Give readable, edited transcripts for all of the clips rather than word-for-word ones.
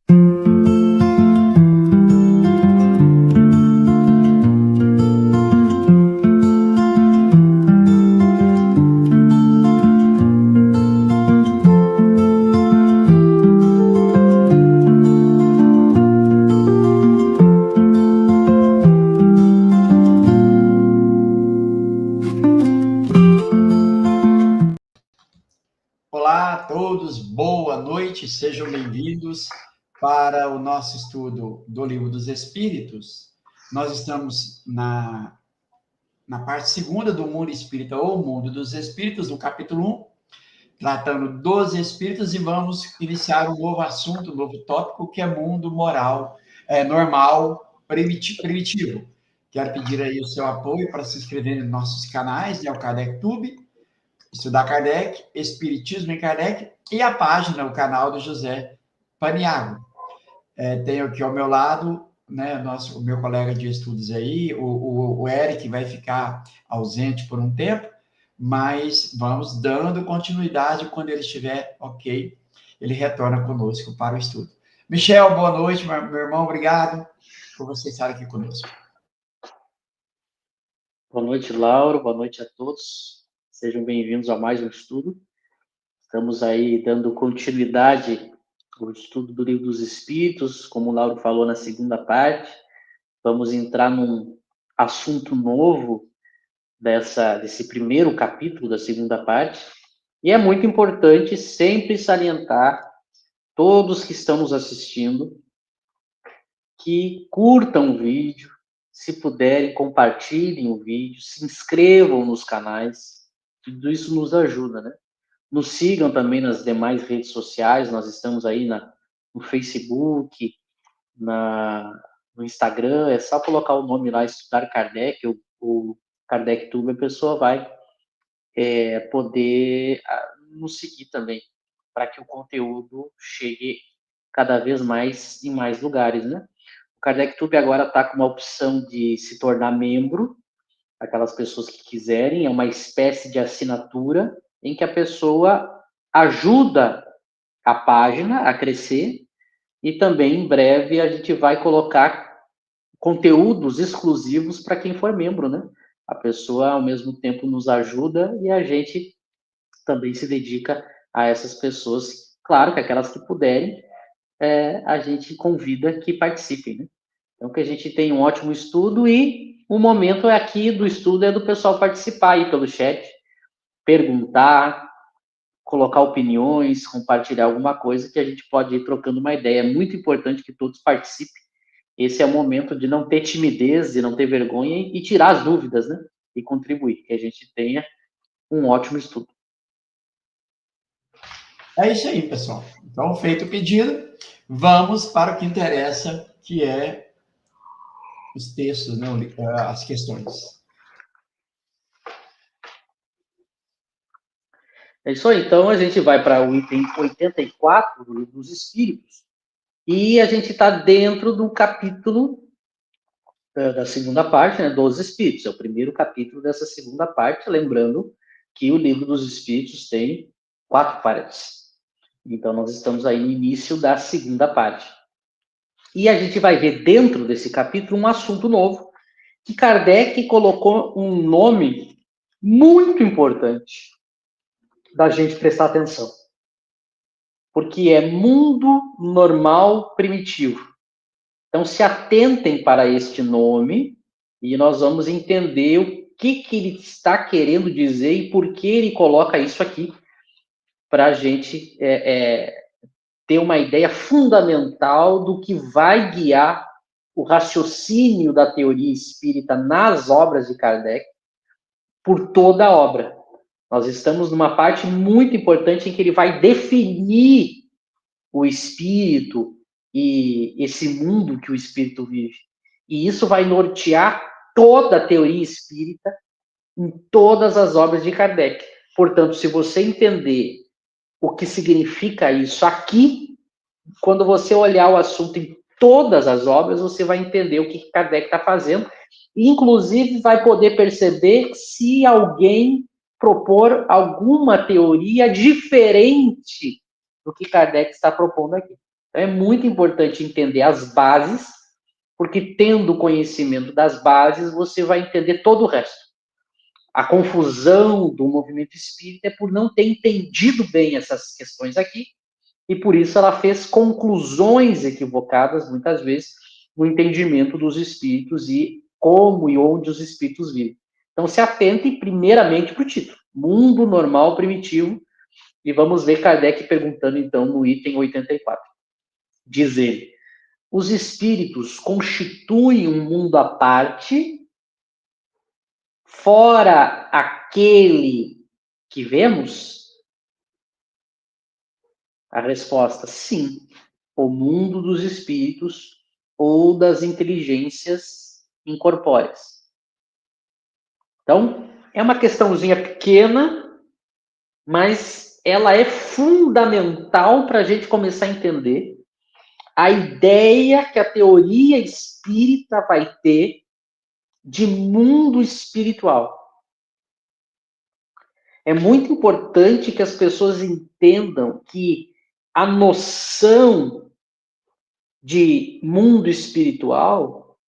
Olá a todos, boa noite, sejam bem-vindos para o nosso estudo do Livro dos Espíritos. Nós estamos na parte segunda do Mundo Espírita, ou Mundo dos Espíritos, no capítulo 1, tratando dos espíritos, e vamos iniciar um novo assunto, um novo tópico, que é mundo moral, normal, primitivo. Quero pedir aí o seu apoio para se inscrever nos nossos canais, né, o Kardec Tube, Estudar Kardec, Espiritismo em Kardec, e a página, o canal do José Paniagua. Tenho aqui ao meu lado, né, o meu colega de estudos aí, o Eric vai ficar ausente por um tempo, mas vamos dando continuidade. Quando ele estiver ok, ele retorna conosco para o estudo. Michel, boa noite, meu irmão, obrigado por você estar aqui conosco. Boa noite, Lauro, boa noite a todos. Sejam bem-vindos a mais um estudo. Estamos aí dando continuidade ao estudo do Livro dos Espíritos, como o Lauro falou na segunda parte. Vamos entrar num assunto novo desse primeiro capítulo da segunda parte. E é muito importante sempre salientar todos que estão nos assistindo que curtam o vídeo, se puderem, compartilhem o vídeo, se inscrevam nos canais, tudo isso nos ajuda, né? Nos sigam também nas demais redes sociais, nós estamos aí no Facebook, no Instagram, é só colocar o nome lá, Estudar Kardec, o Kardec Tube, a pessoa vai poder nos seguir também, para que o conteúdo chegue cada vez mais em mais lugares, né? O Kardec Tube agora está com uma opção de se tornar membro, aquelas pessoas que quiserem, é uma espécie de assinatura em que a pessoa ajuda a página a crescer, e também em breve a gente vai colocar conteúdos exclusivos para quem for membro, né? A pessoa ao mesmo tempo nos ajuda e a gente também se dedica a essas pessoas. Claro que aquelas que puderem, a gente convida que participem, né? Então, que a gente tenha um ótimo estudo, e o momento aqui do estudo é do pessoal participar aí pelo chat, perguntar, colocar opiniões, compartilhar alguma coisa que a gente pode ir trocando uma ideia. É muito importante que todos participem. Esse é o momento de não ter timidez, de não ter vergonha e tirar as dúvidas, né? E contribuir, que a gente tenha um ótimo estudo. É isso aí, pessoal. Então, feito o pedido, vamos para o que interessa, que é os textos, né, as questões. É isso aí. Então, a gente vai para o item 84 do Livro dos Espíritos, e a gente está dentro do capítulo da segunda parte, né, dos Espíritos. É o primeiro capítulo dessa segunda parte, lembrando que o Livro dos Espíritos tem 4 partes. Então, nós estamos aí no início da segunda parte. E a gente vai ver dentro desse capítulo um assunto novo, que Kardec colocou um nome muito importante da gente prestar atenção. Porque é mundo normal primitivo. Então, se atentem para este nome e nós vamos entender o que ele está querendo dizer e por que ele coloca isso aqui, para a gente ter uma ideia fundamental do que vai guiar o raciocínio da teoria espírita nas obras de Kardec, por toda a obra. Nós estamos numa parte muito importante em que ele vai definir o espírito e esse mundo que o espírito vive. E isso vai nortear toda a teoria espírita em todas as obras de Kardec. Portanto, se você entender o que significa isso aqui, quando você olhar o assunto em todas as obras, você vai entender o que Kardec está fazendo, e inclusive vai poder perceber se alguém propor alguma teoria diferente do que Kardec está propondo aqui. Então, é muito importante entender as bases, porque tendo conhecimento das bases, você vai entender todo o resto. A confusão do movimento espírita é por não ter entendido bem essas questões aqui, e por isso ela fez conclusões equivocadas, muitas vezes, no entendimento dos espíritos e como e onde os espíritos vivem. Então, se atentem primeiramente para o título, Mundo Normal Primitivo, e vamos ver Kardec perguntando, então, no item 84. Diz ele, os espíritos constituem um mundo à parte, fora aquele que vemos? A resposta, sim. O mundo dos espíritos ou das inteligências incorpóreas. Então, é uma questãozinha pequena, mas ela é fundamental para a gente começar a entender a ideia que a teoria espírita vai ter de mundo espiritual. É muito importante que as pessoas entendam que a noção de mundo espiritual,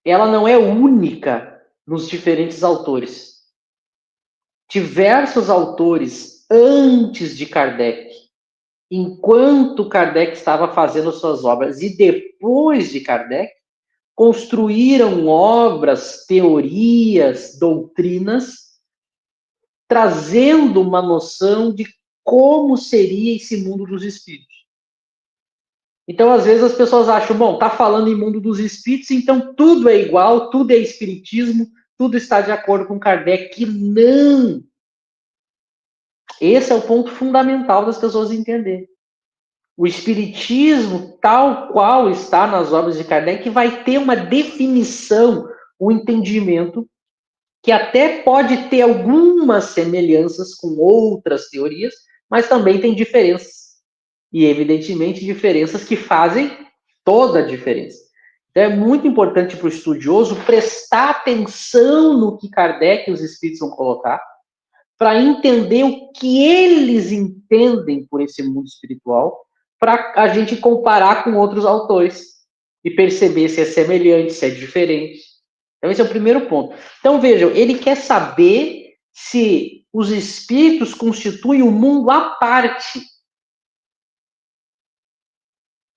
ela não é única nos diferentes autores. Diversos autores antes de Kardec, enquanto Kardec estava fazendo suas obras e depois de Kardec, construíram obras, teorias, doutrinas, trazendo uma noção de como seria esse mundo dos espíritos. Então, às vezes, as pessoas acham, bom, tá falando em mundo dos espíritos, então tudo é igual, tudo é espiritismo, tudo está de acordo com Kardec. Não! Esse é o ponto fundamental das pessoas entenderem. O espiritismo, tal qual está nas obras de Kardec, vai ter uma definição, um entendimento que até pode ter algumas semelhanças com outras teorias, mas também tem diferenças. E, evidentemente, diferenças que fazem toda a diferença. Então, é muito importante para o estudioso prestar atenção no que Kardec e os espíritos vão colocar, para entender o que eles entendem por esse mundo espiritual, para a gente comparar com outros autores e perceber se é semelhante, se é diferente. Então, esse é o primeiro ponto. Então, vejam, ele quer saber se os espíritos constituem um mundo à parte.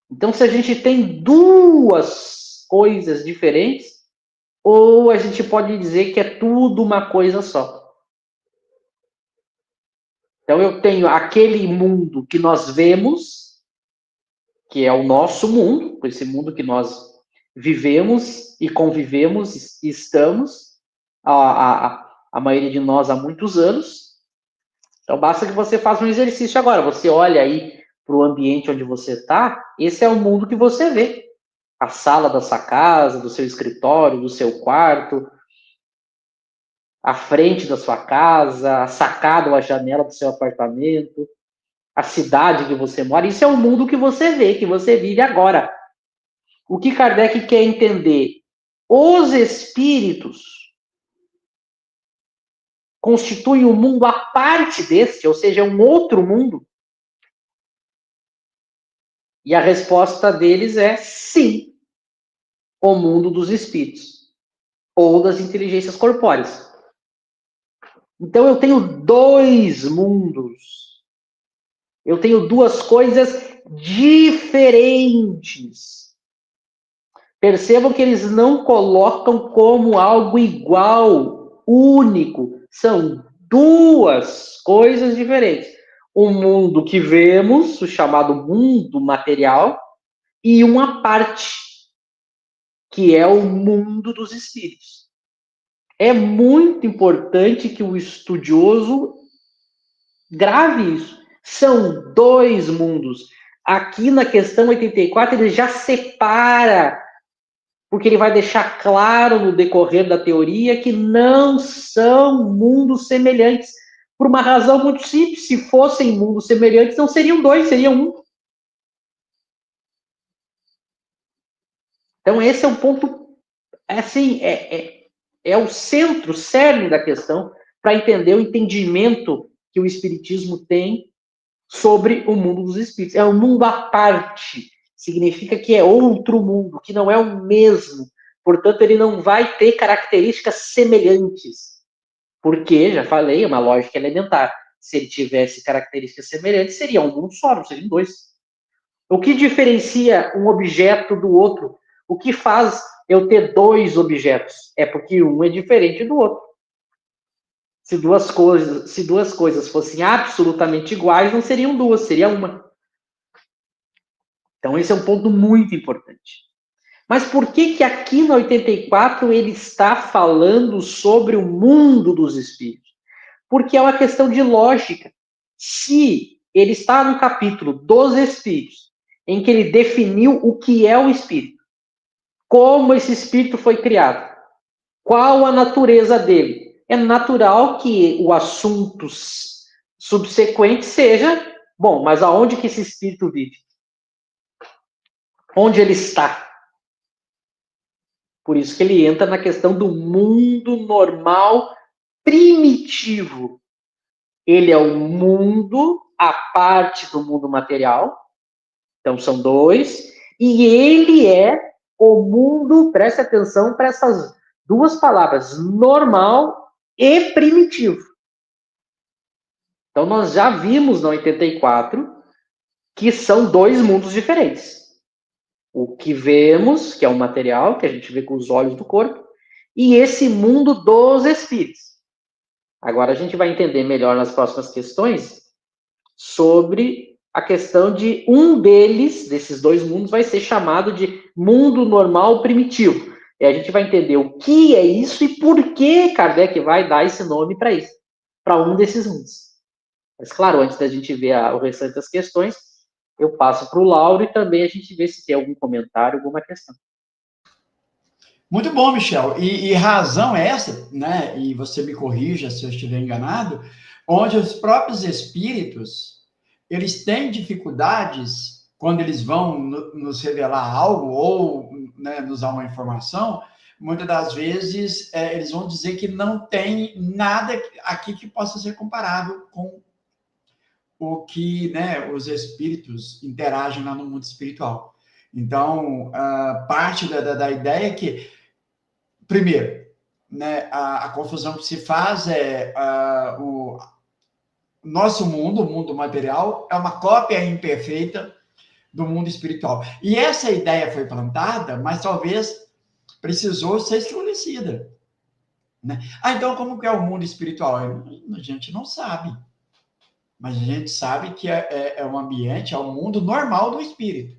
Então, se a gente tem duas coisas diferentes, ou a gente pode dizer que é tudo uma coisa só. Então, eu tenho aquele mundo que nós vemos, que é o nosso mundo, esse mundo que nós vivemos e convivemos e estamos, a maioria de nós há muitos anos. Então, basta que você faça um exercício agora. Você olha aí para o ambiente onde você está, esse é o mundo que você vê. A sala da sua casa, do seu escritório, do seu quarto, a frente da sua casa, a sacada ou a janela do seu apartamento, a cidade que você mora. Isso é o mundo que você vê, que você vive agora. O que Kardec quer entender? Os espíritos constituem um mundo à parte deste, ou seja, um outro mundo? E a resposta deles é sim, o mundo dos espíritos, ou das inteligências corpóreas. Então eu tenho dois mundos. Eu tenho duas coisas diferentes. Percebam que eles não colocam como algo igual, único. São duas coisas diferentes. Um mundo que vemos, o chamado mundo material, e uma parte, que é o mundo dos espíritos. É muito importante que o estudioso grave isso. São dois mundos. Aqui na questão 84, ele já separa, porque ele vai deixar claro no decorrer da teoria que não são mundos semelhantes. Por uma razão muito simples, se fossem mundos semelhantes, não seriam dois, seriam um. Então, esse é um ponto, assim, é o centro, o cerne da questão, para entender o entendimento que o Espiritismo tem sobre o mundo dos espíritos. É um mundo à parte. Significa que é outro mundo, que não é o mesmo. Portanto, ele não vai ter características semelhantes. Porque, já falei, é uma lógica elementar. Se ele tivesse características semelhantes, seria um mundo só, não seriam dois. O que diferencia um objeto do outro? O que faz eu ter dois objetos? É porque um é diferente do outro. Se duas coisas fossem absolutamente iguais, não seriam duas, seria uma. Então, esse é um ponto muito importante. Mas por que aqui no 84 ele está falando sobre o mundo dos espíritos? Porque é uma questão de lógica. Se ele está no capítulo dos espíritos, em que ele definiu o que é o espírito, como esse espírito foi criado, qual a natureza dele, é natural que o assunto subsequente seja, bom, mas aonde que esse espírito vive? Onde ele está? Por isso que ele entra na questão do mundo normal primitivo. Ele é o mundo, a parte do mundo material. Então, são dois. E ele é o mundo, preste atenção para essas duas palavras, normal e primitivo. Então, nós já vimos no 84 que são dois mundos diferentes. O que vemos, que é o material, que a gente vê com os olhos do corpo, e esse mundo dos espíritos. Agora a gente vai entender melhor nas próximas questões sobre a questão de um deles, desses dois mundos, vai ser chamado de mundo normal primitivo. E a gente vai entender o que é isso e por que Kardec vai dar esse nome para isso, para um desses mundos. Mas, claro, antes da gente ver o restante das questões, eu passo para o Lauro e também a gente vê se tem algum comentário, alguma questão. Muito bom, Michel. E razão é essa, né? E você me corrija se eu estiver enganado, onde os próprios espíritos, eles têm dificuldades quando eles vão nos revelar algo ou, né, nos dar uma informação, muitas das vezes eles vão dizer que não tem nada aqui que possa ser comparável com o que, né, os espíritos interagem lá no mundo espiritual. Então, parte da ideia é que, primeiro, né, a confusão que se faz é o nosso mundo, o mundo material, é uma cópia imperfeita do mundo espiritual. E essa ideia foi plantada, mas talvez precisou ser esclarecida. Né? Então, como que é o mundo espiritual? A gente não sabe. Mas a gente sabe que é um ambiente, é um mundo normal do espírito.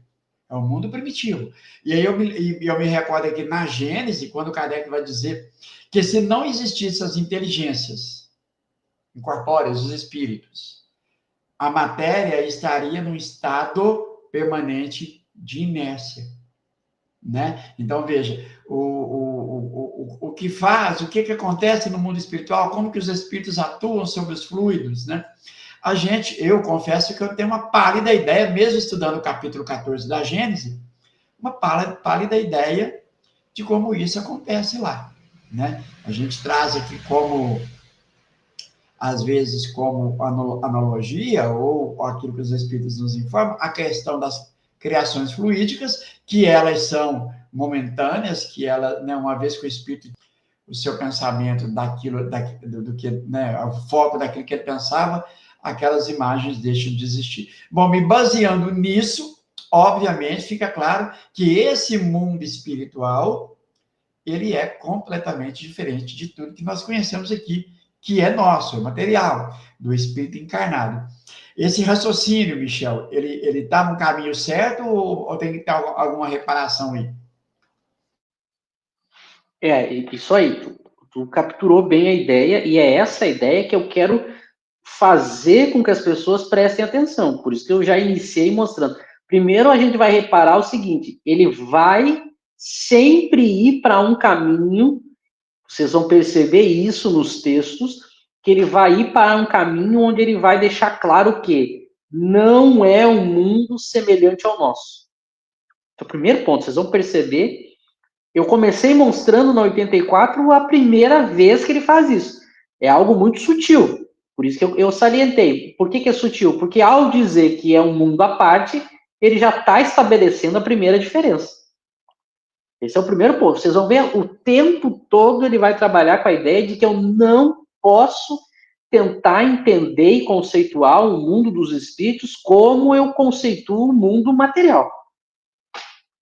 É um mundo primitivo. E aí eu me recordo aqui na Gênese, quando Kardec vai dizer que se não existissem as inteligências incorpóreas, os espíritos, a matéria estaria num estado permanente de inércia. Né? Então, veja, o que faz, o que acontece no mundo espiritual, como que os espíritos atuam sobre os fluidos, né? Eu confesso que eu tenho uma pálida ideia, mesmo estudando o capítulo 14 da Gênese, uma pálida ideia de como isso acontece lá, né? A gente traz aqui como, às vezes, como analogia, ou aquilo que os espíritos nos informam, a questão das criações fluídicas, que elas são momentâneas, que ela, né, uma vez que o espírito, o seu pensamento daquilo, do que, né, o foco daquilo que ele pensava, aquelas imagens deixam de existir. Bom, me baseando nisso, obviamente, fica claro que esse mundo espiritual, ele é completamente diferente de tudo que nós conhecemos aqui, que é nosso, é material, do espírito encarnado. Esse raciocínio, Michel, ele está no caminho certo ou tem que ter alguma reparação aí? Isso aí. Tu capturou bem a ideia e é essa a ideia que eu quero fazer com que as pessoas prestem atenção. Por isso que eu já iniciei mostrando. Primeiro, a gente vai reparar o seguinte: ele vai sempre ir para um caminho, vocês vão perceber isso nos textos, que ele vai ir para um caminho onde ele vai deixar claro que não é um mundo semelhante ao nosso. Então, primeiro ponto, vocês vão perceber, eu comecei mostrando no 84 a primeira vez que ele faz isso. É algo muito sutil. Por isso que eu salientei. Por que é sutil? Porque ao dizer que é um mundo à parte, ele já está estabelecendo a primeira diferença. Esse é o primeiro ponto. Vocês vão ver, o tempo todo ele vai trabalhar com a ideia de que eu não posso tentar entender e conceituar o mundo dos espíritos como eu conceituo o mundo material.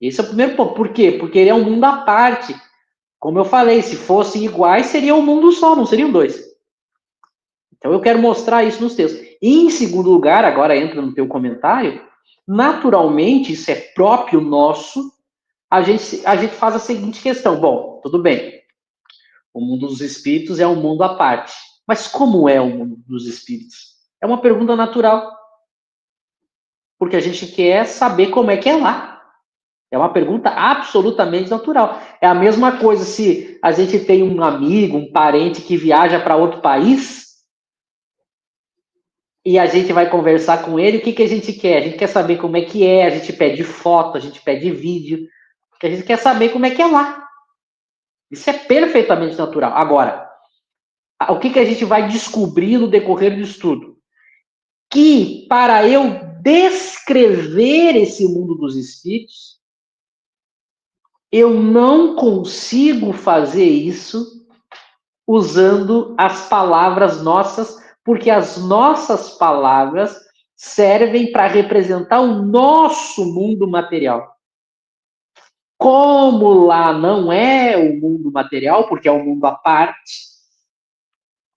Esse é o primeiro ponto. Por quê? Porque ele é um mundo à parte. Como eu falei, se fossem iguais, seria um mundo só, não seriam dois. Então eu quero mostrar isso nos textos. E em segundo lugar, agora entra no teu comentário, naturalmente, isso é próprio nosso, a gente faz a seguinte questão. Bom, tudo bem, o mundo dos espíritos é um mundo à parte. Mas como é o mundo dos espíritos? É uma pergunta natural. Porque a gente quer saber como é que é lá. É uma pergunta absolutamente natural. É a mesma coisa se a gente tem um amigo, um parente que viaja para outro país e a gente vai conversar com ele, o que a gente quer? A gente quer saber como é que é, a gente pede foto, a gente pede vídeo, porque a gente quer saber como é que é lá. Isso é perfeitamente natural. Agora, o que a gente vai descobrir no decorrer do estudo? Que para eu descrever esse mundo dos espíritos, eu não consigo fazer isso usando as palavras nossas, porque as nossas palavras servem para representar o nosso mundo material. Como lá não é o mundo material, porque é um mundo à parte,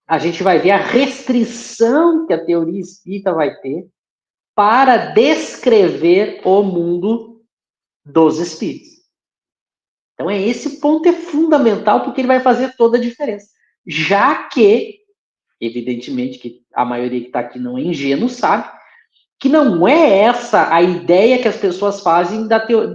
a gente vai ver a restrição que a teoria espírita vai ter para descrever o mundo dos espíritos. Então, esse ponto é fundamental, porque ele vai fazer toda a diferença. Já que, evidentemente, que a maioria que está aqui não é ingênuo, sabe que não é essa a ideia que as pessoas fazem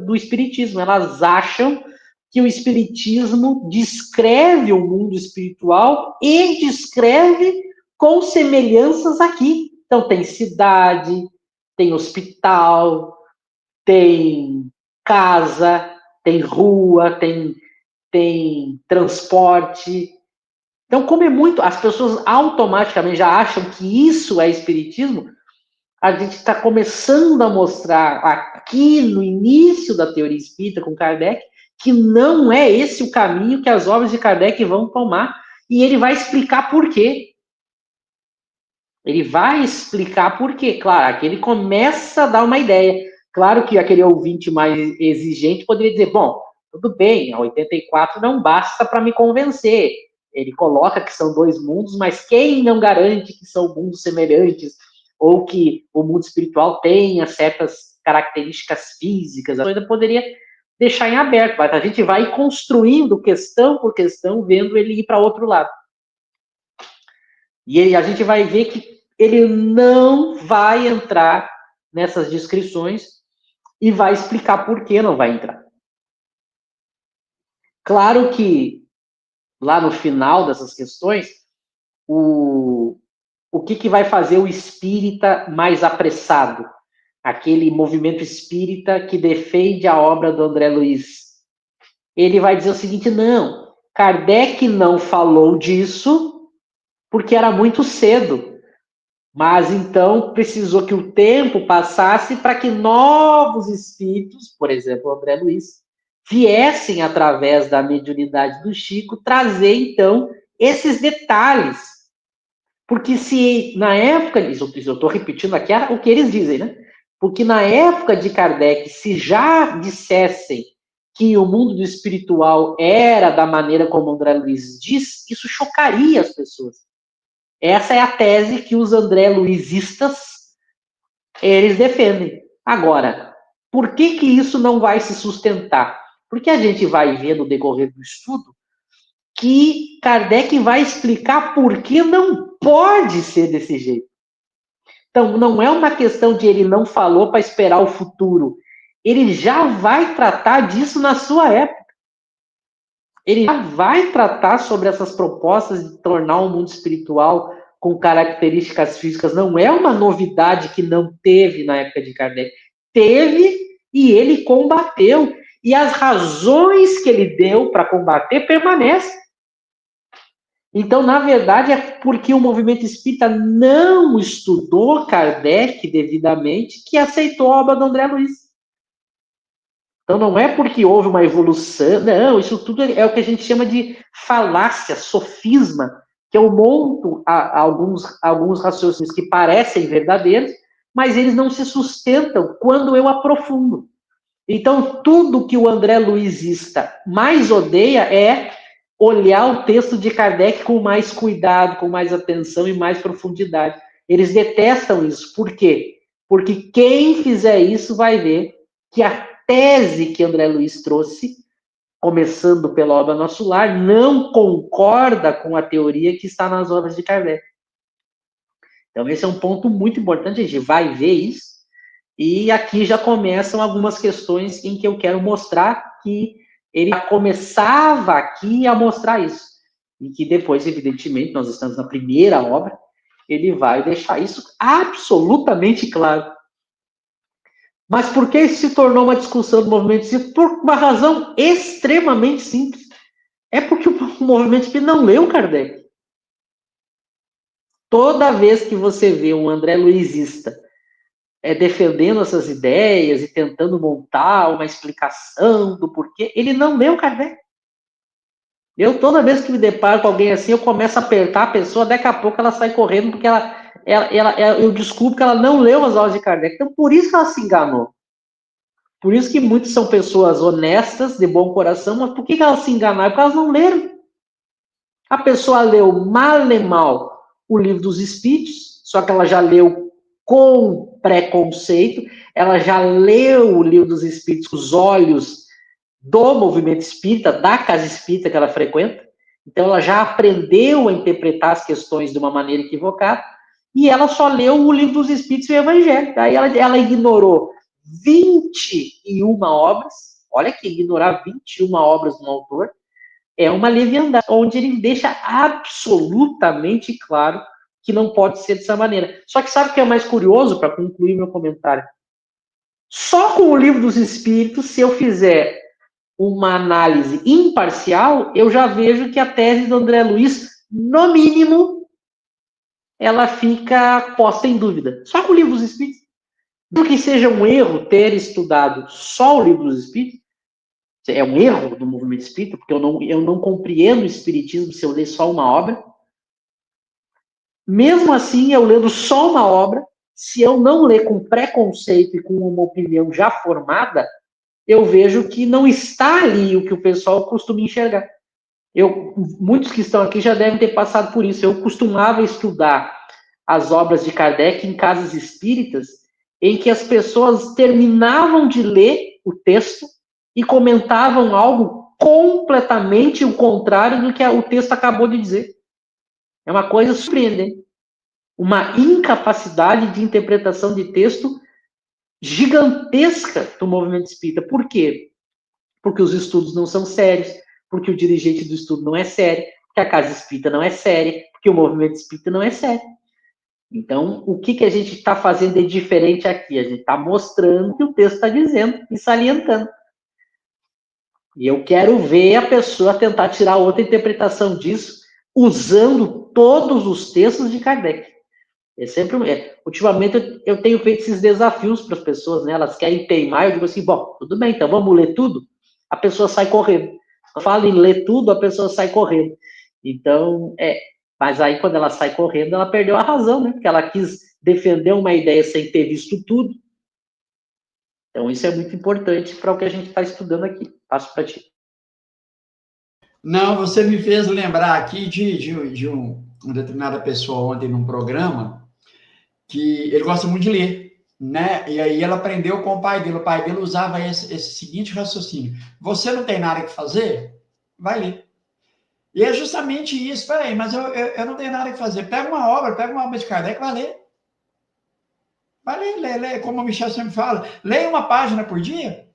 do espiritismo. Elas acham que o espiritismo descreve o mundo espiritual e descreve com semelhanças aqui. Então, tem cidade, tem hospital, tem casa, tem rua, tem transporte. Então, como é muito, as pessoas automaticamente já acham que isso é espiritismo, a gente está começando a mostrar aqui no início da teoria espírita com Kardec que não é esse o caminho que as obras de Kardec vão tomar, e ele vai explicar por quê. Ele vai explicar por quê. Claro, aqui ele começa a dar uma ideia. Claro que aquele ouvinte mais exigente poderia dizer, bom, tudo bem, a 84 não basta para me convencer. Ele coloca que são dois mundos, mas quem não garante que são mundos semelhantes, ou que o mundo espiritual tenha certas características físicas? A coisa poderia deixar em aberto, mas a gente vai construindo questão por questão, vendo ele ir para outro lado. E a gente vai ver que ele não vai entrar nessas descrições e vai explicar por que não vai entrar. Claro que lá no final dessas questões, o que vai fazer o espírita mais apressado? Aquele movimento espírita que defende a obra do André Luiz. Ele vai dizer o seguinte, não, Kardec não falou disso porque era muito cedo. Mas então precisou que o tempo passasse para que novos espíritos, por exemplo, o André Luiz, viessem através da mediunidade do Chico trazer então esses detalhes. Porque se na época, eu estou repetindo aqui o que eles dizem, né? Porque na época de Kardec, se já dissessem que o mundo do espiritual era da maneira como André Luiz diz, isso chocaria as pessoas. Essa é a tese que os André Luizistas, eles defendem. Agora, por que isso não vai se sustentar? Porque a gente vai ver no decorrer do estudo que Kardec vai explicar por que não pode ser desse jeito. Então, não é uma questão de ele não falou para esperar o futuro. Ele já vai tratar disso na sua época. Ele já vai tratar sobre essas propostas de tornar o mundo espiritual com características físicas. Não é uma novidade que não teve na época de Kardec. Teve e ele combateu. E as razões que ele deu para combater permanecem. Então, na verdade, é porque o movimento espírita não estudou Kardec devidamente que aceitou a obra do André Luiz. Então, não é porque houve uma evolução, não, isso tudo é o que a gente chama de falácia, sofisma, que eu monto alguns raciocínios que parecem verdadeiros, mas eles não se sustentam quando eu aprofundo. Então, tudo que o André Luizista mais odeia é olhar o texto de Kardec com mais cuidado, com mais atenção e mais profundidade. Eles detestam isso. Por quê? Porque quem fizer isso vai ver que a tese que André Luiz trouxe, começando pela obra Nosso Lar, não concorda com a teoria que está nas obras de Kardec. Então, esse é um ponto muito importante, a gente vai ver isso. E aqui já começam algumas questões em que eu quero mostrar que ele começava aqui a mostrar isso. E que depois, evidentemente, nós estamos na primeira obra, ele vai deixar isso absolutamente claro. Mas por que isso se tornou uma discussão do movimento espírita? Por uma razão extremamente simples. É porque o movimento espírita não leu Kardec. Toda vez que você vê um André Luizista defendendo essas ideias e tentando montar uma explicação do porquê, ele não leu Kardec. Eu, toda vez que me deparo com alguém assim, eu começo a apertar a pessoa, daqui a pouco ela sai correndo, porque eu descubro que ela não leu as aulas de Kardec. Então, por isso que ela se enganou. Por isso que muitos são pessoas honestas, de bom coração, mas por que elas se enganaram? Porque elas não leram. A pessoa leu mal e mal o Livro dos Espíritos, só que ela já leu com preconceito, ela já leu o Livro dos Espíritos com os olhos do movimento espírita, da casa espírita que ela frequenta, então ela já aprendeu a interpretar as questões de uma maneira equivocada, e ela só leu o Livro dos Espíritos e o Evangelho. Daí ela ignorou 21 obras, olha que ignorar 21 obras de um autor, é uma leviandade, onde ele deixa absolutamente claro que não pode ser dessa maneira. Só que sabe o que é mais curioso, para concluir meu comentário? Só com o Livro dos Espíritos, se eu fizer uma análise imparcial, eu já vejo que a tese do André Luiz, no mínimo, ela fica posta em dúvida. Só com o Livro dos Espíritos. Não que seja um erro ter estudado só o Livro dos Espíritos, é um erro do movimento espírita, porque eu não compreendo o espiritismo se eu ler só uma obra. Mesmo assim, eu lendo só uma obra, se eu não ler com preconceito e com uma opinião já formada, eu vejo que não está ali o que o pessoal costuma enxergar. Muitos que estão aqui já devem ter passado por isso. Eu costumava estudar as obras de Kardec em casas espíritas, em que as pessoas terminavam de ler o texto e comentavam algo completamente o contrário do que o texto acabou de dizer. É uma coisa surpreendente. Uma incapacidade de interpretação de texto gigantesca do movimento espírita. Por quê? Porque os estudos não são sérios, porque o dirigente do estudo não é sério, porque a casa espírita não é séria, porque o movimento espírita não é sério. Então, o que a gente está fazendo de diferente aqui? A gente está mostrando o que o texto está dizendo e salientando. E eu quero ver a pessoa tentar tirar outra interpretação disso, usando todos os textos de Kardec. Ultimamente eu tenho feito esses desafios para as pessoas, né? Elas querem teimar, eu digo assim, bom, tudo bem, então vamos ler tudo? A pessoa sai correndo. Eu falo em ler tudo, a pessoa sai correndo. Então, mas aí quando ela sai correndo, ela perdeu a razão, né? Porque ela quis defender uma ideia sem ter visto tudo. Então, isso é muito importante para o que a gente está estudando aqui. Passo para ti. Não, você me fez lembrar aqui de uma determinada pessoa ontem num programa que ele gosta muito de ler, né? E aí ela aprendeu com o pai dele usava esse seguinte raciocínio: você não tem nada que fazer? Vai ler. E é justamente isso. Peraí, mas eu não tenho nada que fazer. Pega uma obra de Kardec, vai ler. Vai ler, lê, como o Michel sempre fala, leia uma página por dia.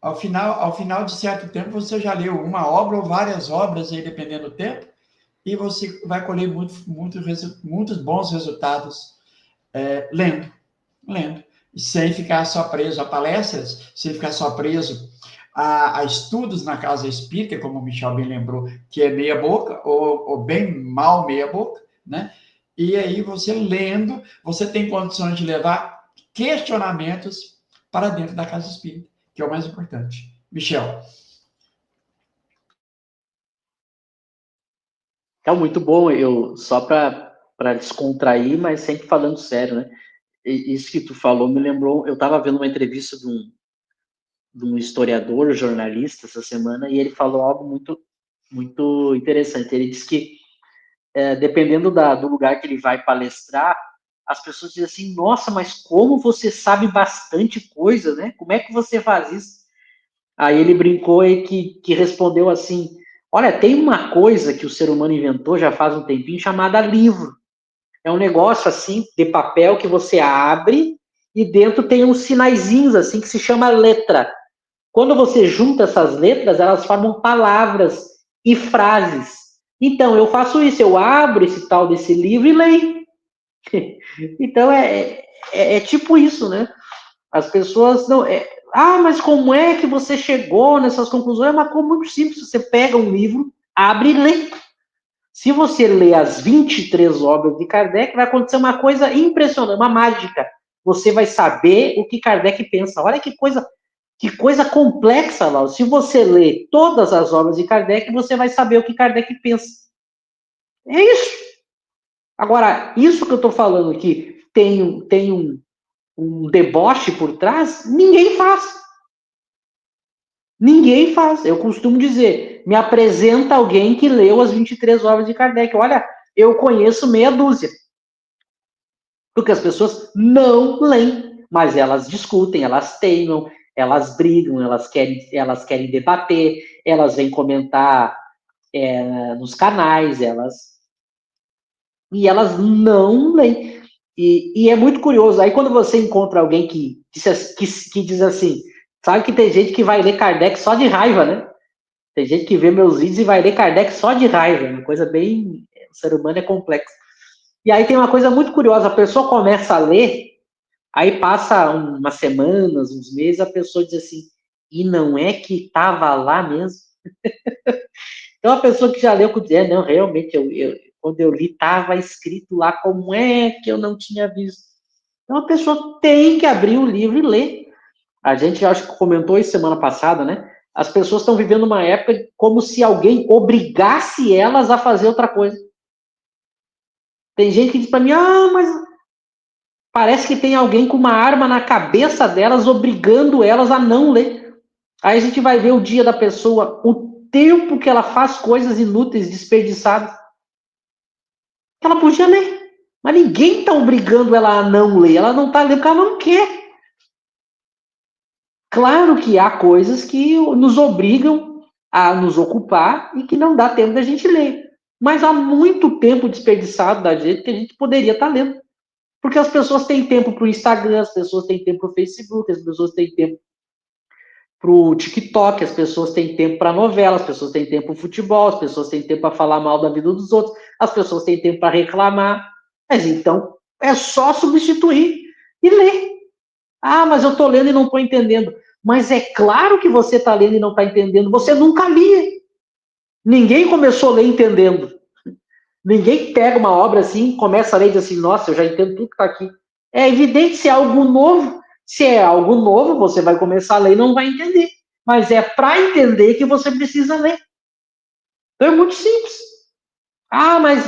Ao final de certo tempo, você já leu uma obra ou várias obras, aí, dependendo do tempo, e você vai colher muitos bons resultados lendo. Sem ficar só preso a palestras, sem ficar só preso a estudos na casa espírita, como o Michel bem lembrou, que é meia boca, ou bem mal meia boca, né? E aí você lendo, você tem condições de levar questionamentos para dentro da casa espírita, que é o mais importante. Michel. É muito bom, eu só para descontrair, mas sempre falando sério, né? Isso que tu falou me lembrou, eu estava vendo uma entrevista de um historiador, jornalista, essa semana, e ele falou algo muito interessante. Ele disse que, dependendo do lugar que ele vai palestrar, as pessoas dizem assim, nossa, mas como você sabe bastante coisa, né? Como é que você faz isso? Aí ele brincou e que respondeu assim, olha, tem uma coisa que o ser humano inventou já faz um tempinho chamada livro. É um negócio assim, de papel que você abre e dentro tem uns sinaizinhos assim que se chama letra. Quando você junta essas letras, elas formam palavras e frases. Então, eu faço isso, eu abro esse tal desse livro e leio. Então, é tipo isso, né? As pessoas não... mas como é que você chegou nessas conclusões? É uma coisa muito simples. Você pega um livro, abre e lê. Se você lê as 23 obras de Kardec, vai acontecer uma coisa impressionante, uma mágica. Você vai saber o que Kardec pensa. Olha que coisa complexa, Laura. Se você lê todas as obras de Kardec, você vai saber o que Kardec pensa. É isso. Agora, isso que eu estou falando aqui tem um deboche por trás, ninguém faz. Ninguém faz. Eu costumo dizer, me apresenta alguém que leu as 23 obras de Kardec. Olha, eu conheço meia dúzia. Porque as pessoas não leem, mas elas discutem, elas teimam, elas brigam, elas querem debater, elas vêm comentar nos canais, e elas não leem. E é muito curioso. Aí quando você encontra alguém que diz assim, sabe que tem gente que vai ler Kardec só de raiva, né? Tem gente que vê meus vídeos e vai ler Kardec só de raiva, uma coisa bem... O ser humano é complexo. E aí tem uma coisa muito curiosa, a pessoa começa a ler, aí passa umas semanas, uns meses, a pessoa diz assim, e não é que estava lá mesmo? Então a pessoa que já leu, não, realmente, quando eu li, estava escrito lá, como é que eu não tinha visto? Então a pessoa tem que abrir o livro e ler. A gente, acho que comentou isso semana passada, né? As pessoas estão vivendo uma época como se alguém obrigasse elas a fazer outra coisa. Tem gente que diz para mim, mas parece que tem alguém com uma arma na cabeça delas, obrigando elas a não ler. Aí a gente vai ver o dia da pessoa, o tempo que ela faz coisas inúteis, desperdiçadas. Ela podia ler. Mas ninguém está obrigando ela a não ler. Ela não está lendo porque ela não quer. Claro que há coisas que nos obrigam a nos ocupar e que não dá tempo da gente ler. Mas há muito tempo desperdiçado da gente que a gente poderia estar lendo. Porque as pessoas têm tempo para o Instagram, as pessoas têm tempo para o Facebook, as pessoas têm tempo para o TikTok, as pessoas têm tempo para novela, as pessoas têm tempo para o futebol, as pessoas têm tempo para falar mal da vida dos outros, as pessoas têm tempo para reclamar. Mas então é só substituir e ler. Mas eu estou lendo e não estou entendendo. Mas é claro que você está lendo e não está entendendo. Você nunca lia. Ninguém começou a ler entendendo. Ninguém pega uma obra assim, começa a ler e diz assim, nossa, eu já entendo tudo que está aqui. É evidente se é algo novo. Se é algo novo, você vai começar a ler e não vai entender. Mas é para entender que você precisa ler. Então é muito simples. Mas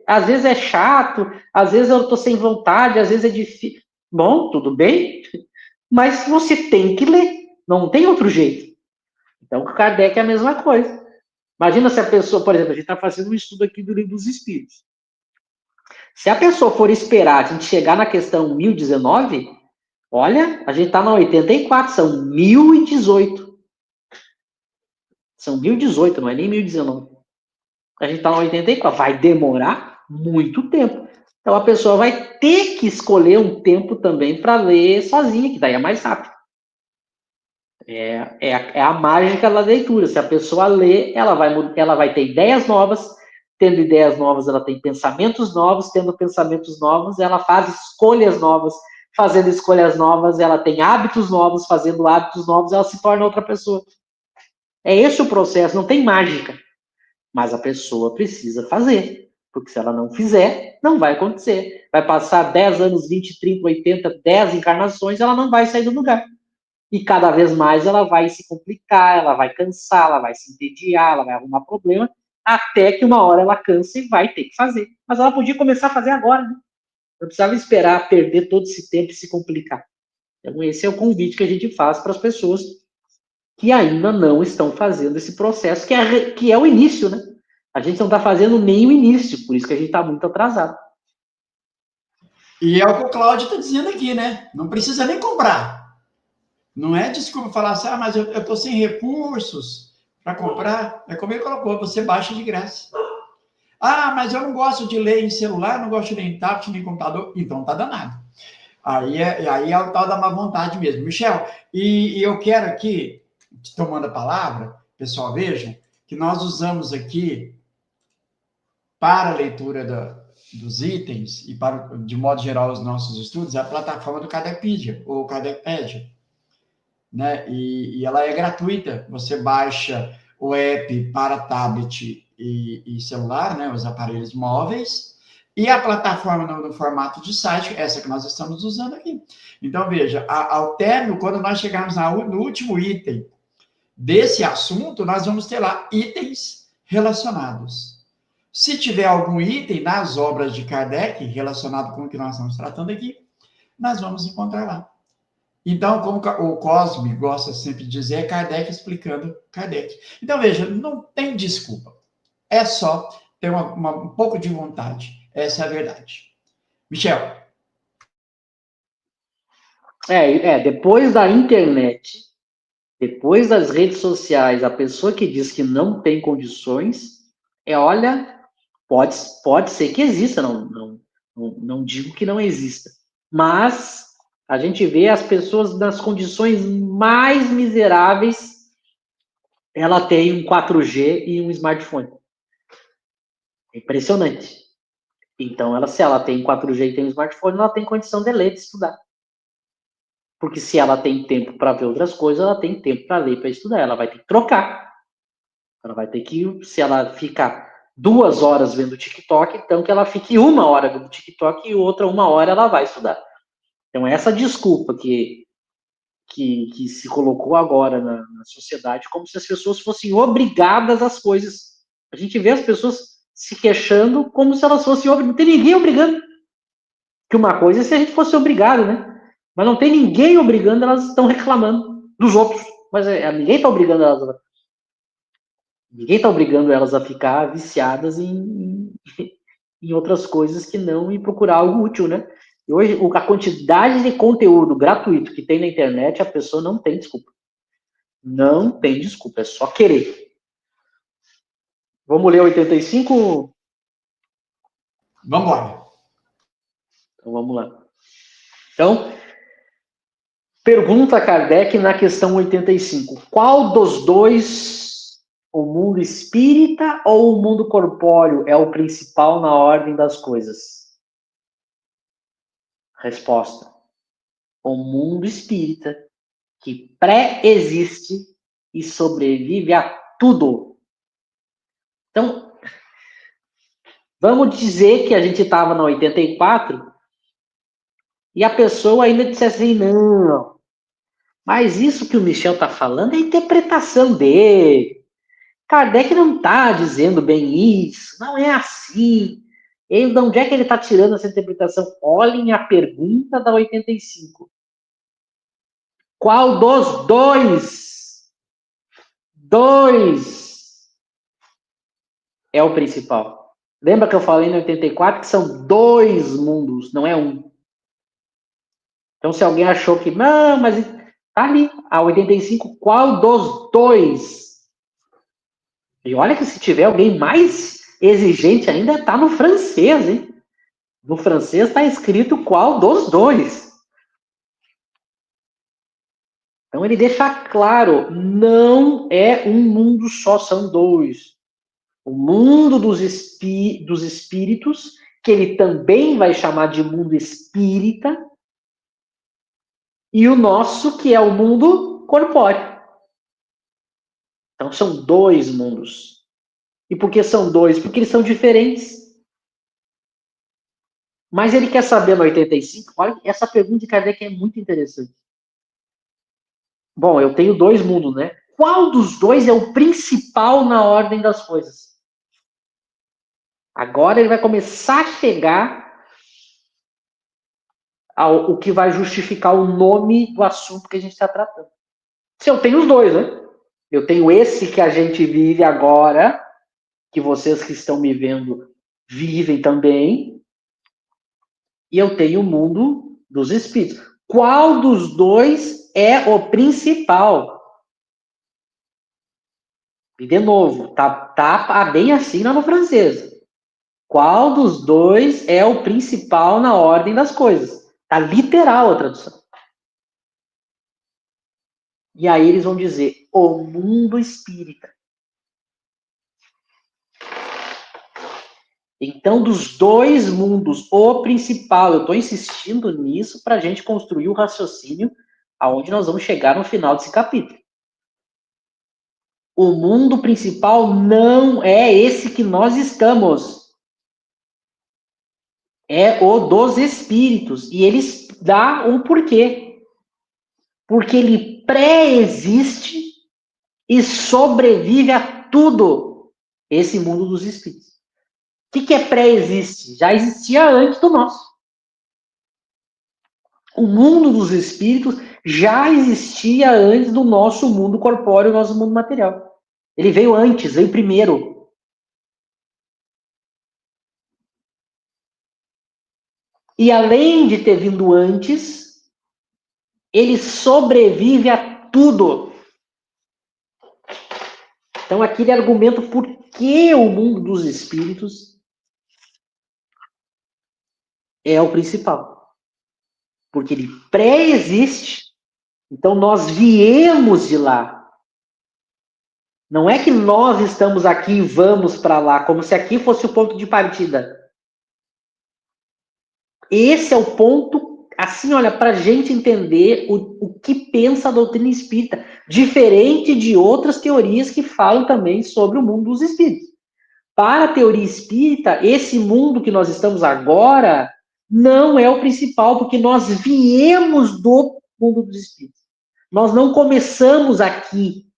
às vezes é chato, às vezes eu estou sem vontade, às vezes é difícil. Bom, tudo bem, mas você tem que ler. Não tem outro jeito. Então, o Kardec é a mesma coisa. Imagina se a pessoa, por exemplo, a gente está fazendo um estudo aqui do Livro dos Espíritos. Se a pessoa for esperar a gente chegar na questão 1019, olha, a gente está na 84, são 1018. São 1018, não é nem 1019. A gente está na 84, vai demorar muito tempo. Então a pessoa vai ter que escolher um tempo também para ler sozinha, que daí é mais rápido. É a mágica da leitura. Se a pessoa lê, ela vai ter ideias novas. Tendo ideias novas, ela tem pensamentos novos. Tendo pensamentos novos, ela faz escolhas novas. fazendo escolhas novas, ela tem hábitos novos, fazendo hábitos novos, ela se torna outra pessoa. É esse o processo, não tem mágica. Mas a pessoa precisa fazer. Porque se ela não fizer, não vai acontecer. Vai passar 10 anos, 20, 30, 80, 10 encarnações, ela não vai sair do lugar. E cada vez mais ela vai se complicar, ela vai cansar, ela vai se entediar, ela vai arrumar problema, até que uma hora ela cansa e vai ter que fazer. Mas ela podia começar a fazer agora, né? Não precisava esperar perder todo esse tempo e se complicar. Então, esse é o convite que a gente faz para as pessoas que ainda não estão fazendo esse processo, que é o início, né? A gente não está fazendo nem o início, por isso que a gente está muito atrasado. E é o que o Cláudio está dizendo aqui, né? Não precisa nem comprar. Não é desculpa falar assim, mas eu estou sem recursos para comprar. É como ele colocou, você baixa de graça. Mas eu não gosto de ler em celular, não gosto de ler em tablet, nem em computador. Então tá danado. Aí é o tal da má vontade mesmo. Michel, e eu quero aqui, tomando a palavra, pessoal, vejam, que nós usamos aqui para a leitura dos itens e para, de modo geral, os nossos estudos, a plataforma do Kardecpedia, ou Kardecpedia, né? E ela é gratuita. Você baixa o app para tablet e celular, né? Os aparelhos móveis, e a plataforma no formato de site, essa que nós estamos usando aqui. Então, veja, ao término, quando nós chegarmos no último item desse assunto, nós vamos ter lá itens relacionados. Se tiver algum item nas obras de Kardec relacionado com o que nós estamos tratando aqui, nós vamos encontrar lá. Então, como o Cosme gosta sempre de dizer, é Kardec explicando Kardec. Então, veja, não tem desculpa. É só ter um pouco de vontade. Essa é a verdade. Michel. Depois da internet, depois das redes sociais, a pessoa que diz que não tem condições, olha, pode ser que exista, não digo que não exista, mas a gente vê as pessoas nas condições mais miseráveis, ela tem um 4G e um smartphone. É impressionante. Então, se ela tem 4G e tem um smartphone, ela tem condição de ler, de estudar. Porque se ela tem tempo para ver outras coisas, ela tem tempo para ler, para estudar. Ela vai ter que trocar. Ela vai ter que, se ela ficar 2 horas vendo TikTok, então que ela fique 1 hora vendo TikTok e outra 1 hora ela vai estudar. Então, essa desculpa que se colocou agora na sociedade, como se as pessoas fossem obrigadas às coisas. A gente vê as pessoas se queixando como se elas fossem obrigadas. Não tem ninguém obrigando. Que uma coisa é se a gente fosse obrigado, né? Mas não tem ninguém obrigando, elas estão reclamando dos outros. Mas ninguém está obrigando elas. Ninguém está obrigando elas a ficar viciadas em outras coisas que não em procurar algo útil, né? E hoje, a quantidade de conteúdo gratuito que tem na internet, a pessoa não tem desculpa. Não tem desculpa, é só querer. Vamos ler 85? Vamos embora. Então, vamos lá. Então, pergunta a Kardec na questão 85. Qual dos dois, o mundo espírita ou o mundo corpóreo, é o principal na ordem das coisas? Resposta. O mundo espírita, que pré-existe e sobrevive a tudo. Então, vamos dizer que a gente estava na 84 e a pessoa ainda disse assim, não, mas isso que o Michel está falando é a interpretação dele. Kardec não está dizendo bem isso, não é assim. De onde é que ele está tirando essa interpretação? Olhem a pergunta da 85. Qual dos dois é o principal? Lembra que eu falei no 84 que são 2 mundos, não é um. Então, se alguém achou que, não, mas tá ali, a 85, qual dos dois? E olha que se tiver alguém mais exigente ainda, tá no francês, hein? No francês está escrito qual dos dois. Então ele deixa claro, não é um mundo só, são 2. O mundo dos espíritos, que ele também vai chamar de mundo espírita, e o nosso, que é o mundo corpóreo. Então, são 2 mundos. E por que são 2? Porque eles são diferentes. Mas ele quer saber no 85, olha, essa pergunta de Kardec é muito interessante. Bom, eu tenho 2 mundos, né? Qual dos 2 é o principal na ordem das coisas? Agora ele vai começar a chegar ao que vai justificar o nome do assunto que a gente está tratando. Se eu tenho os 2, né? Eu tenho esse que a gente vive agora, que vocês que estão me vendo vivem também, e eu tenho o mundo dos espíritos. Qual dos 2 é o principal? E de novo, tá bem assim na francesa. Qual dos 2 é o principal na ordem das coisas? Tá literal a tradução. E aí eles vão dizer, o mundo espírita. Então, dos 2 mundos, o principal, eu estou insistindo nisso para a gente construir o raciocínio aonde nós vamos chegar no final desse capítulo. O mundo principal não é esse que nós estamos. É o dos espíritos. E eles dão um porquê. Porque ele pré-existe e sobrevive a tudo. Esse mundo dos espíritos. O que é pré-existe? Já existia antes do nosso. O mundo dos espíritos já existia antes do nosso mundo corpóreo, nosso mundo material. Ele veio antes, veio primeiro. E além de ter vindo antes, ele sobrevive a tudo. Então, aquele argumento por que o mundo dos espíritos é o principal. Porque ele pré-existe, então nós viemos de lá. Não é que nós estamos aqui e vamos para lá, como se aqui fosse o ponto de partida. Esse é o ponto, assim, olha, para a gente entender o que pensa a doutrina espírita, diferente de outras teorias que falam também sobre o mundo dos espíritos. Para a teoria espírita, esse mundo que nós estamos agora não é o principal, porque nós viemos do mundo dos espíritos. Nós não começamos aqui.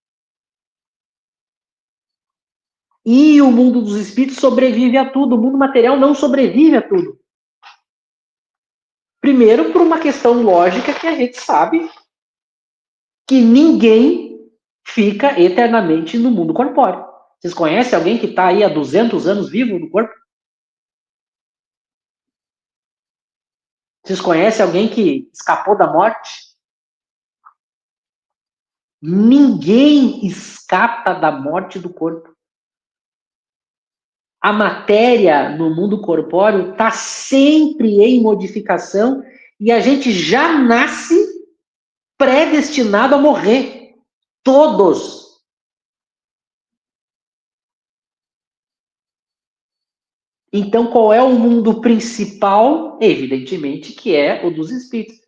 E o mundo dos espíritos sobrevive a tudo. O mundo material não sobrevive a tudo. Primeiro, por uma questão lógica que a gente sabe que ninguém fica eternamente no mundo corpóreo. Vocês conhecem alguém que está aí há 200 anos vivo no corpo? Vocês conhecem alguém que escapou da morte? Ninguém escapa da morte do corpo. A matéria no mundo corpóreo está sempre em modificação e a gente já nasce predestinado a morrer. Todos. Então, qual é o mundo principal? Evidentemente que é o dos espíritos.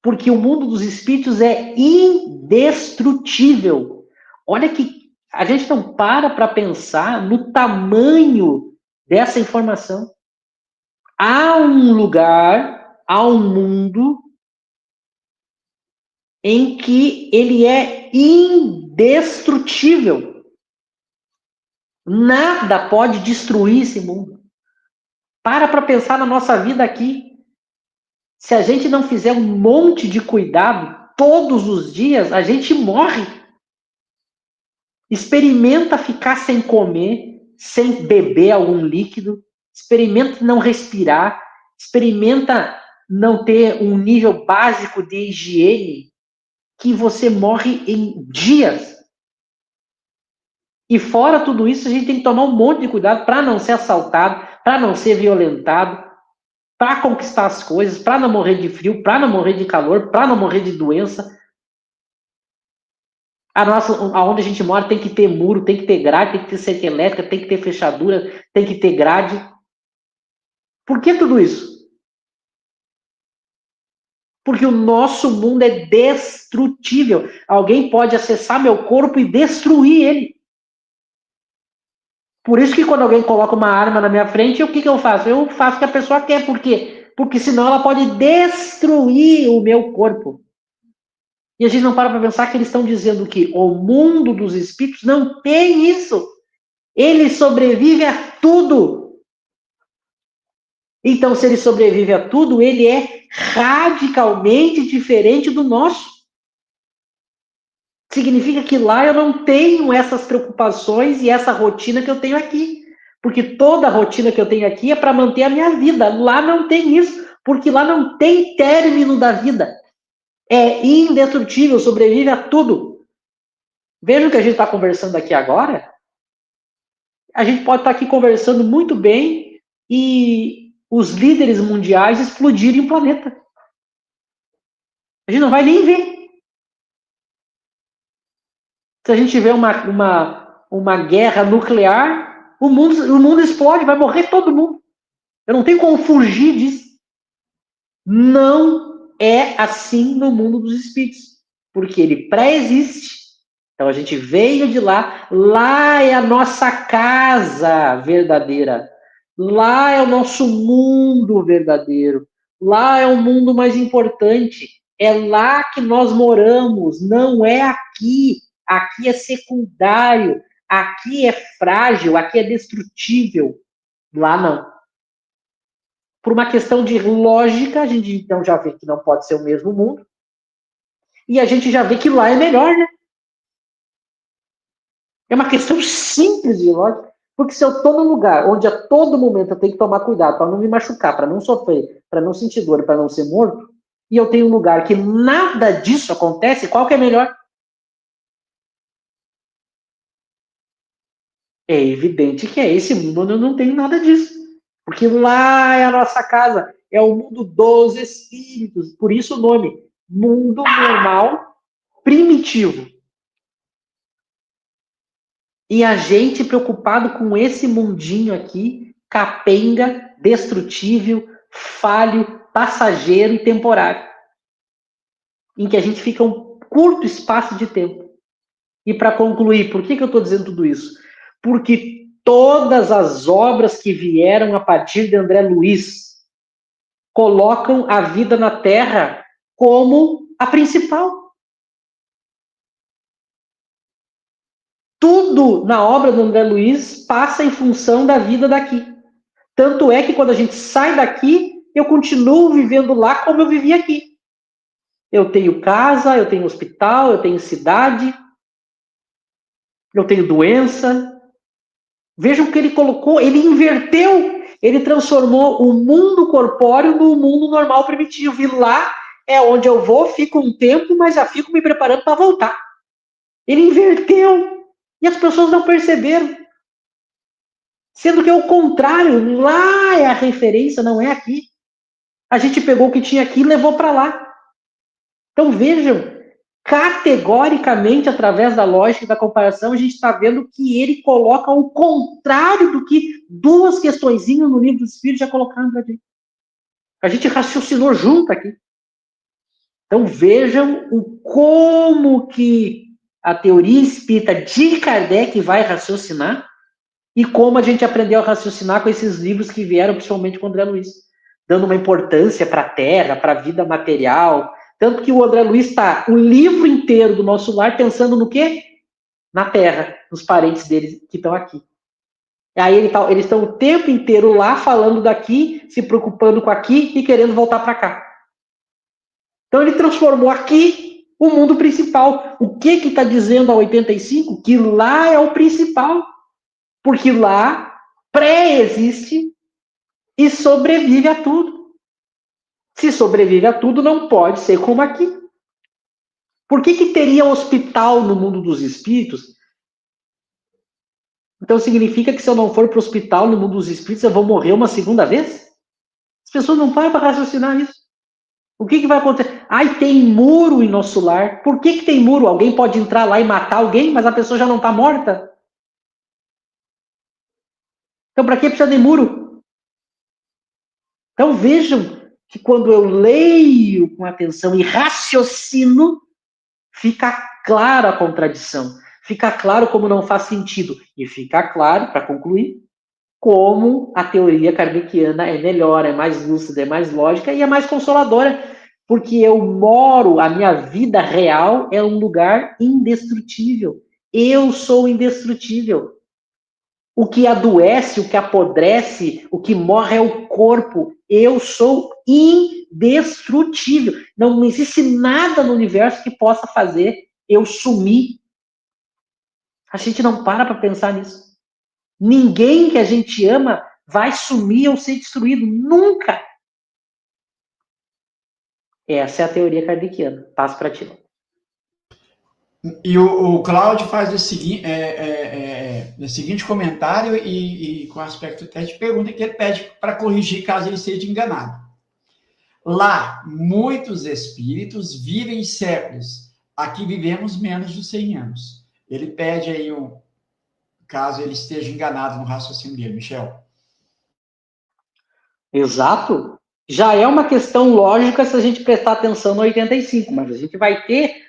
Porque o mundo dos espíritos é indestrutível. Olha que a gente não para pensar no tamanho dessa informação. Há um lugar, há um mundo em que ele é indestrutível. Nada pode destruir esse mundo. Para pensar na nossa vida aqui. Se a gente não fizer um monte de cuidado todos os dias, a gente morre. Experimenta ficar sem comer, sem beber algum líquido. Experimenta não respirar. Experimenta não ter um nível básico de higiene, que você morre em dias. E fora tudo isso, a gente tem que tomar um monte de cuidado para não ser assaltado, para não ser violentado, para conquistar as coisas, para não morrer de frio, para não morrer de calor, para não morrer de doença. Aonde a gente mora tem que ter muro, tem que ter grade, tem que ter cerca elétrica, tem que ter fechadura, tem que ter grade. Por que tudo isso? Porque o nosso mundo é destrutível. Alguém pode acessar meu corpo e destruir ele. Por isso que quando alguém coloca uma arma na minha frente, o que eu faço? Eu faço o que a pessoa quer. Por quê? Porque senão ela pode destruir o meu corpo. E a gente não para pensar que eles estão dizendo que o mundo dos espíritos não tem isso. Ele sobrevive a tudo. Então, se ele sobrevive a tudo, ele é radicalmente diferente do nosso. Significa que lá eu não tenho essas preocupações e essa rotina que eu tenho aqui. Porque toda a rotina que eu tenho aqui é para manter a minha vida. Lá não tem isso, porque lá não tem término da vida. É indestrutível, sobrevive a tudo. Veja o que a gente está conversando aqui agora. A gente pode estar aqui conversando muito bem e os líderes mundiais explodirem o planeta. A gente não vai nem ver. Se a gente tiver uma guerra nuclear, o mundo explode, vai morrer todo mundo. Eu não tenho como fugir disso. Não é assim no mundo dos espíritos, porque ele pré-existe. Então a gente veio de lá, lá é a nossa casa verdadeira, lá é o nosso mundo verdadeiro, lá é o mundo mais importante, é lá que nós moramos, não é aqui. Aqui é secundário, aqui é frágil, aqui é destrutível, lá não. Por uma questão de lógica, a gente então já vê que não pode ser o mesmo mundo, e a gente já vê que lá é melhor, né? É uma questão simples de lógica, porque se eu estou num lugar onde a todo momento eu tenho que tomar cuidado para não me machucar, para não sofrer, para não sentir dor, para não ser morto, e eu tenho um lugar que nada disso acontece, qual que é melhor? É evidente que é esse mundo onde eu não tenho nada disso. Porque lá é a nossa casa, é o mundo dos espíritos. Por isso o nome, mundo normal primitivo. E a gente preocupado com esse mundinho aqui, capenga, destrutível, falho, passageiro e temporário. Em que a gente fica um curto espaço de tempo. E para concluir, por que eu estou dizendo tudo isso? Porque todas as obras que vieram a partir de André Luiz colocam a vida na Terra como a principal. Tudo na obra do André Luiz passa em função da vida daqui. Tanto é que quando a gente sai daqui, eu continuo vivendo lá como eu vivi aqui. Eu tenho casa, eu tenho hospital, eu tenho cidade, eu tenho doença. Vejam que ele colocou, ele inverteu, ele transformou o mundo corpóreo no mundo normal primitivo. E lá é onde eu vou, fico um tempo, mas já fico me preparando para voltar. Ele inverteu. E as pessoas não perceberam. Sendo que é o contrário, lá é a referência, não é aqui. A gente pegou o que tinha aqui e levou para lá. Então vejam, categoricamente, através da lógica e da comparação, a gente está vendo que ele coloca o contrário do que duas questõezinhas no livro dos Espíritos já colocaram para a gente. A gente raciocinou junto aqui. Então vejam o como que a teoria espírita de Kardec vai raciocinar e como a gente aprendeu a raciocinar com esses livros que vieram, principalmente com o André Luiz, dando uma importância para a Terra, para a vida material. Tanto que o André Luiz está o livro inteiro do nosso lar pensando no quê? Na Terra, nos parentes deles que estão aqui. E aí eles estão o tempo inteiro lá falando daqui, se preocupando com aqui e querendo voltar para cá. Então ele transformou aqui o mundo principal. O que está dizendo a 85? Que lá é o principal. Porque lá pré-existe e sobrevive a tudo. Se sobrevive a tudo, não pode ser como aqui. Por que teria hospital no mundo dos espíritos? Então significa que se eu não for para o hospital no mundo dos espíritos, eu vou morrer uma segunda vez? As pessoas não param para raciocinar isso. O que vai acontecer? Ai, tem muro em nosso lar. Por que tem muro? Alguém pode entrar lá e matar alguém, mas a pessoa já não está morta? Então, para que precisa de muro? Então, vejam que quando eu leio com atenção e raciocino, fica clara a contradição, fica claro como não faz sentido, e fica claro, para concluir, como a teoria kardeciana é melhor, é mais lúcida, é mais lógica e é mais consoladora, porque eu moro, a minha vida real é um lugar indestrutível. Eu sou indestrutível. O que adoece, o que apodrece, o que morre é o corpo. Eu sou indestrutível. Não existe nada no universo que possa fazer eu sumir. A gente não para pensar nisso. Ninguém que a gente ama vai sumir ou ser destruído. Nunca. Essa é a teoria kardeciana. Passo para ti. E o Cláudio faz o seguinte comentário e com aspecto até de pergunta que ele pede para corrigir caso ele seja enganado. Lá, muitos espíritos vivem séculos. Aqui vivemos menos de 100 anos. Ele pede aí, caso ele esteja enganado no raciocínio dele, Michel. Exato. Já é uma questão lógica se a gente prestar atenção no 85, mas a gente vai ter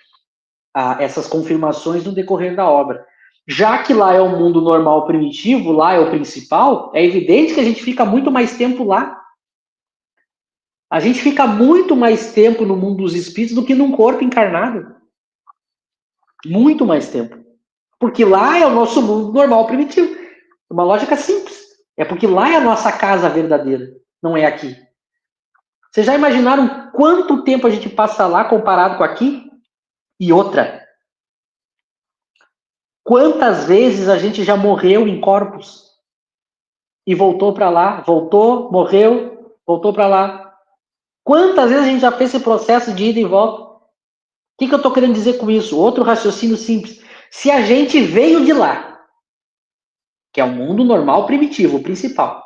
essas confirmações no decorrer da obra. Já que lá é o mundo normal primitivo, lá é o principal, é evidente que a gente fica muito mais tempo lá. A gente fica muito mais tempo no mundo dos espíritos do que num corpo encarnado. Muito mais tempo. Porque lá é o nosso mundo normal primitivo. Uma lógica simples. É porque lá é a nossa casa verdadeira, não é aqui. Vocês já imaginaram quanto tempo a gente passa lá comparado com aqui? E outra, quantas vezes a gente já morreu em corpos e voltou para lá, voltou, morreu, voltou para lá? Quantas vezes a gente já fez esse processo de ida e volta? O que eu estou querendo dizer com isso? Outro raciocínio simples. Se a gente veio de lá, que é o mundo normal primitivo, o principal,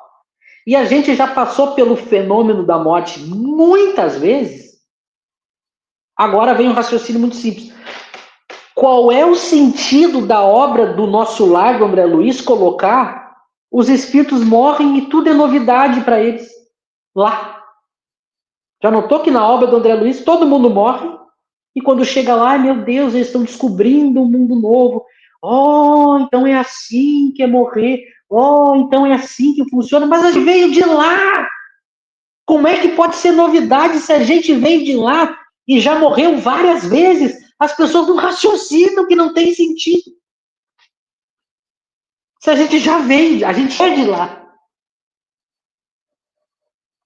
e a gente já passou pelo fenômeno da morte muitas vezes, agora vem um raciocínio muito simples. Qual é o sentido da obra do nosso lar, do André Luiz, colocar os espíritos morrem e tudo é novidade para eles lá? Já notou que na obra do André Luiz todo mundo morre e quando chega lá, meu Deus, eles estão descobrindo um mundo novo. Oh, então é assim que é morrer. Oh, então é assim que funciona. Mas a gente veio de lá. Como é que pode ser novidade se a gente veio de lá e já morreu várias vezes? As pessoas não raciocinam que não tem sentido. Se a gente já veio, a gente é de lá.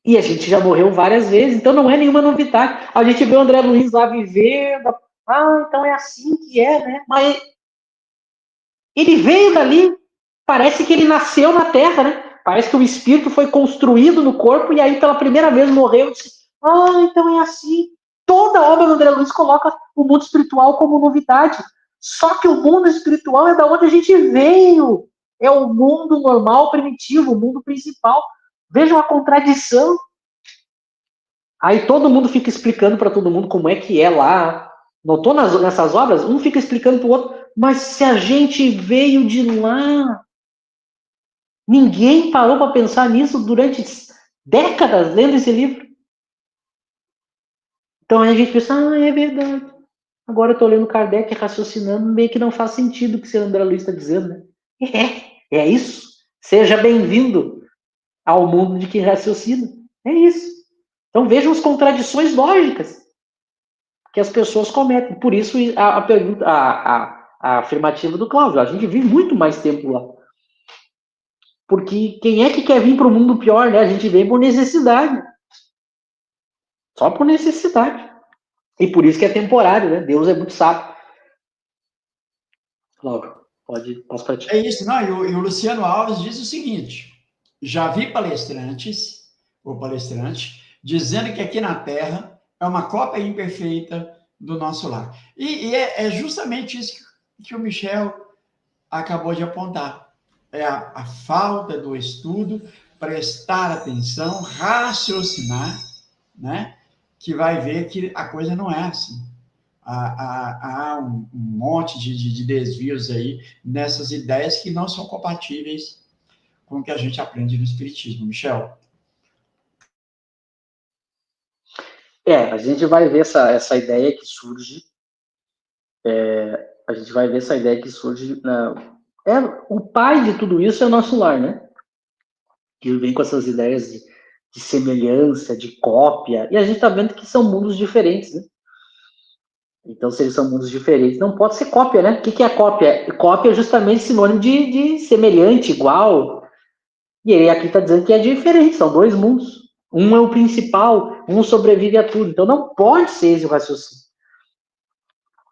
E a gente já morreu várias vezes, então não é nenhuma novidade. A gente vê o André Luiz lá vivendo. Ah, então é assim que é, né? Mas ele veio dali, parece que ele nasceu na Terra, né? Parece que o espírito foi construído no corpo e aí pela primeira vez morreu. Disse, ah, então é assim. Toda a obra do André Luiz coloca o mundo espiritual como novidade. Só que o mundo espiritual é da onde a gente veio. É o mundo normal, primitivo, o mundo principal. Vejam a contradição. Aí todo mundo fica explicando para todo mundo como é que é lá. Notou nessas obras? Um fica explicando para o outro. Mas se a gente veio de lá, ninguém parou para pensar nisso durante décadas lendo esse livro. Então aí a gente pensa, ah, é verdade. Agora eu estou lendo Kardec raciocinando, meio que não faz sentido o que o André Luiz está dizendo, né? É isso. Seja bem-vindo ao mundo de quem raciocina. É isso. Então vejam as contradições lógicas que as pessoas cometem. Por isso a pergunta, a afirmativa do Cláudio. A gente vive muito mais tempo lá. Porque quem é que quer vir para o mundo pior, né? A gente vem por necessidade. Só por necessidade. E por isso que é temporário, né? Deus é muito sábio. Cláudio, posso para ti. É isso, não? E o Luciano Alves diz o seguinte: já vi palestrantes, ou palestrante, dizendo que aqui na Terra é uma cópia imperfeita do nosso lar. E é justamente isso que o Michel acabou de apontar. É a falta do estudo, prestar atenção, raciocinar, né? Que vai ver que a coisa não é assim. Há um monte de desvios aí nessas ideias que não são compatíveis com o que a gente aprende no Espiritismo. Michel? A gente vai ver essa ideia que surge. A gente vai ver essa ideia que surge. O pai de tudo isso é o nosso lar, né? Que vem com essas ideias de semelhança, de cópia. E a gente está vendo que são mundos diferentes, né? Então, se eles são mundos diferentes, não pode ser cópia, né? O que é cópia? Cópia é justamente sinônimo de semelhante, igual. E ele aqui está dizendo que é diferente, são dois mundos. Um é o principal, um sobrevive a tudo. Então, não pode ser esse o raciocínio.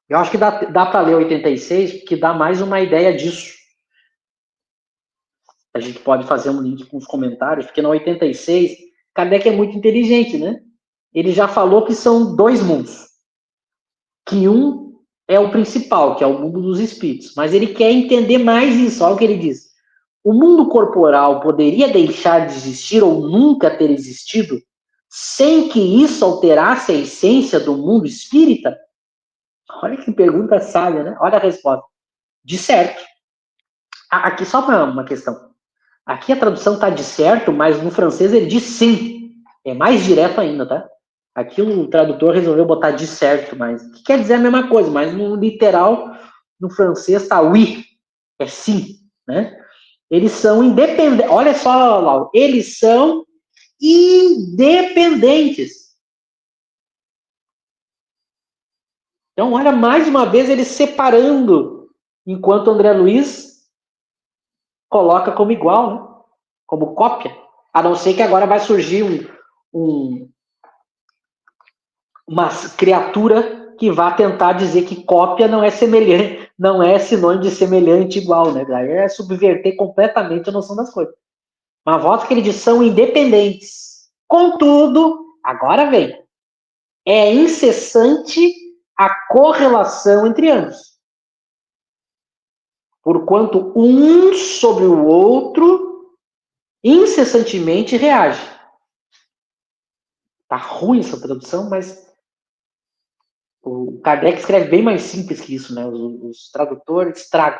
Eu acho que dá para ler 86, porque dá mais uma ideia disso. A gente pode fazer um link com os comentários, porque na 86, Kardec é muito inteligente, né? Ele já falou que são dois mundos. Que um é o principal, que é o mundo dos espíritos. Mas ele quer entender mais isso. Olha o que ele diz. O mundo corporal poderia deixar de existir ou nunca ter existido sem que isso alterasse a essência do mundo espírita? Olha que pergunta sábia, né? Olha a resposta. De certo. Aqui só uma questão. Aqui a tradução tá de certo, mas no francês ele diz sim. É mais direto ainda, tá? Aqui o tradutor resolveu botar de certo, mas que quer dizer a mesma coisa, mas no literal, no francês tá oui, é sim, né? Eles são independentes. Olha só, Laura, eles são independentes. Então, olha, mais uma vez eles separando, enquanto André Luiz coloca como igual, né? Como cópia. A não ser que agora vai surgir uma criatura que vá tentar dizer que cópia não é semelhante, não é sinônimo de semelhante igual, né? Daí é subverter completamente a noção das coisas. Mas volta que ele diz são independentes. Contudo, agora vem, é incessante a correlação entre ambos. Porquanto um sobre o outro incessantemente reage. Tá ruim essa tradução, mas o Kardec escreve bem mais simples que isso, né? Os tradutores tragam.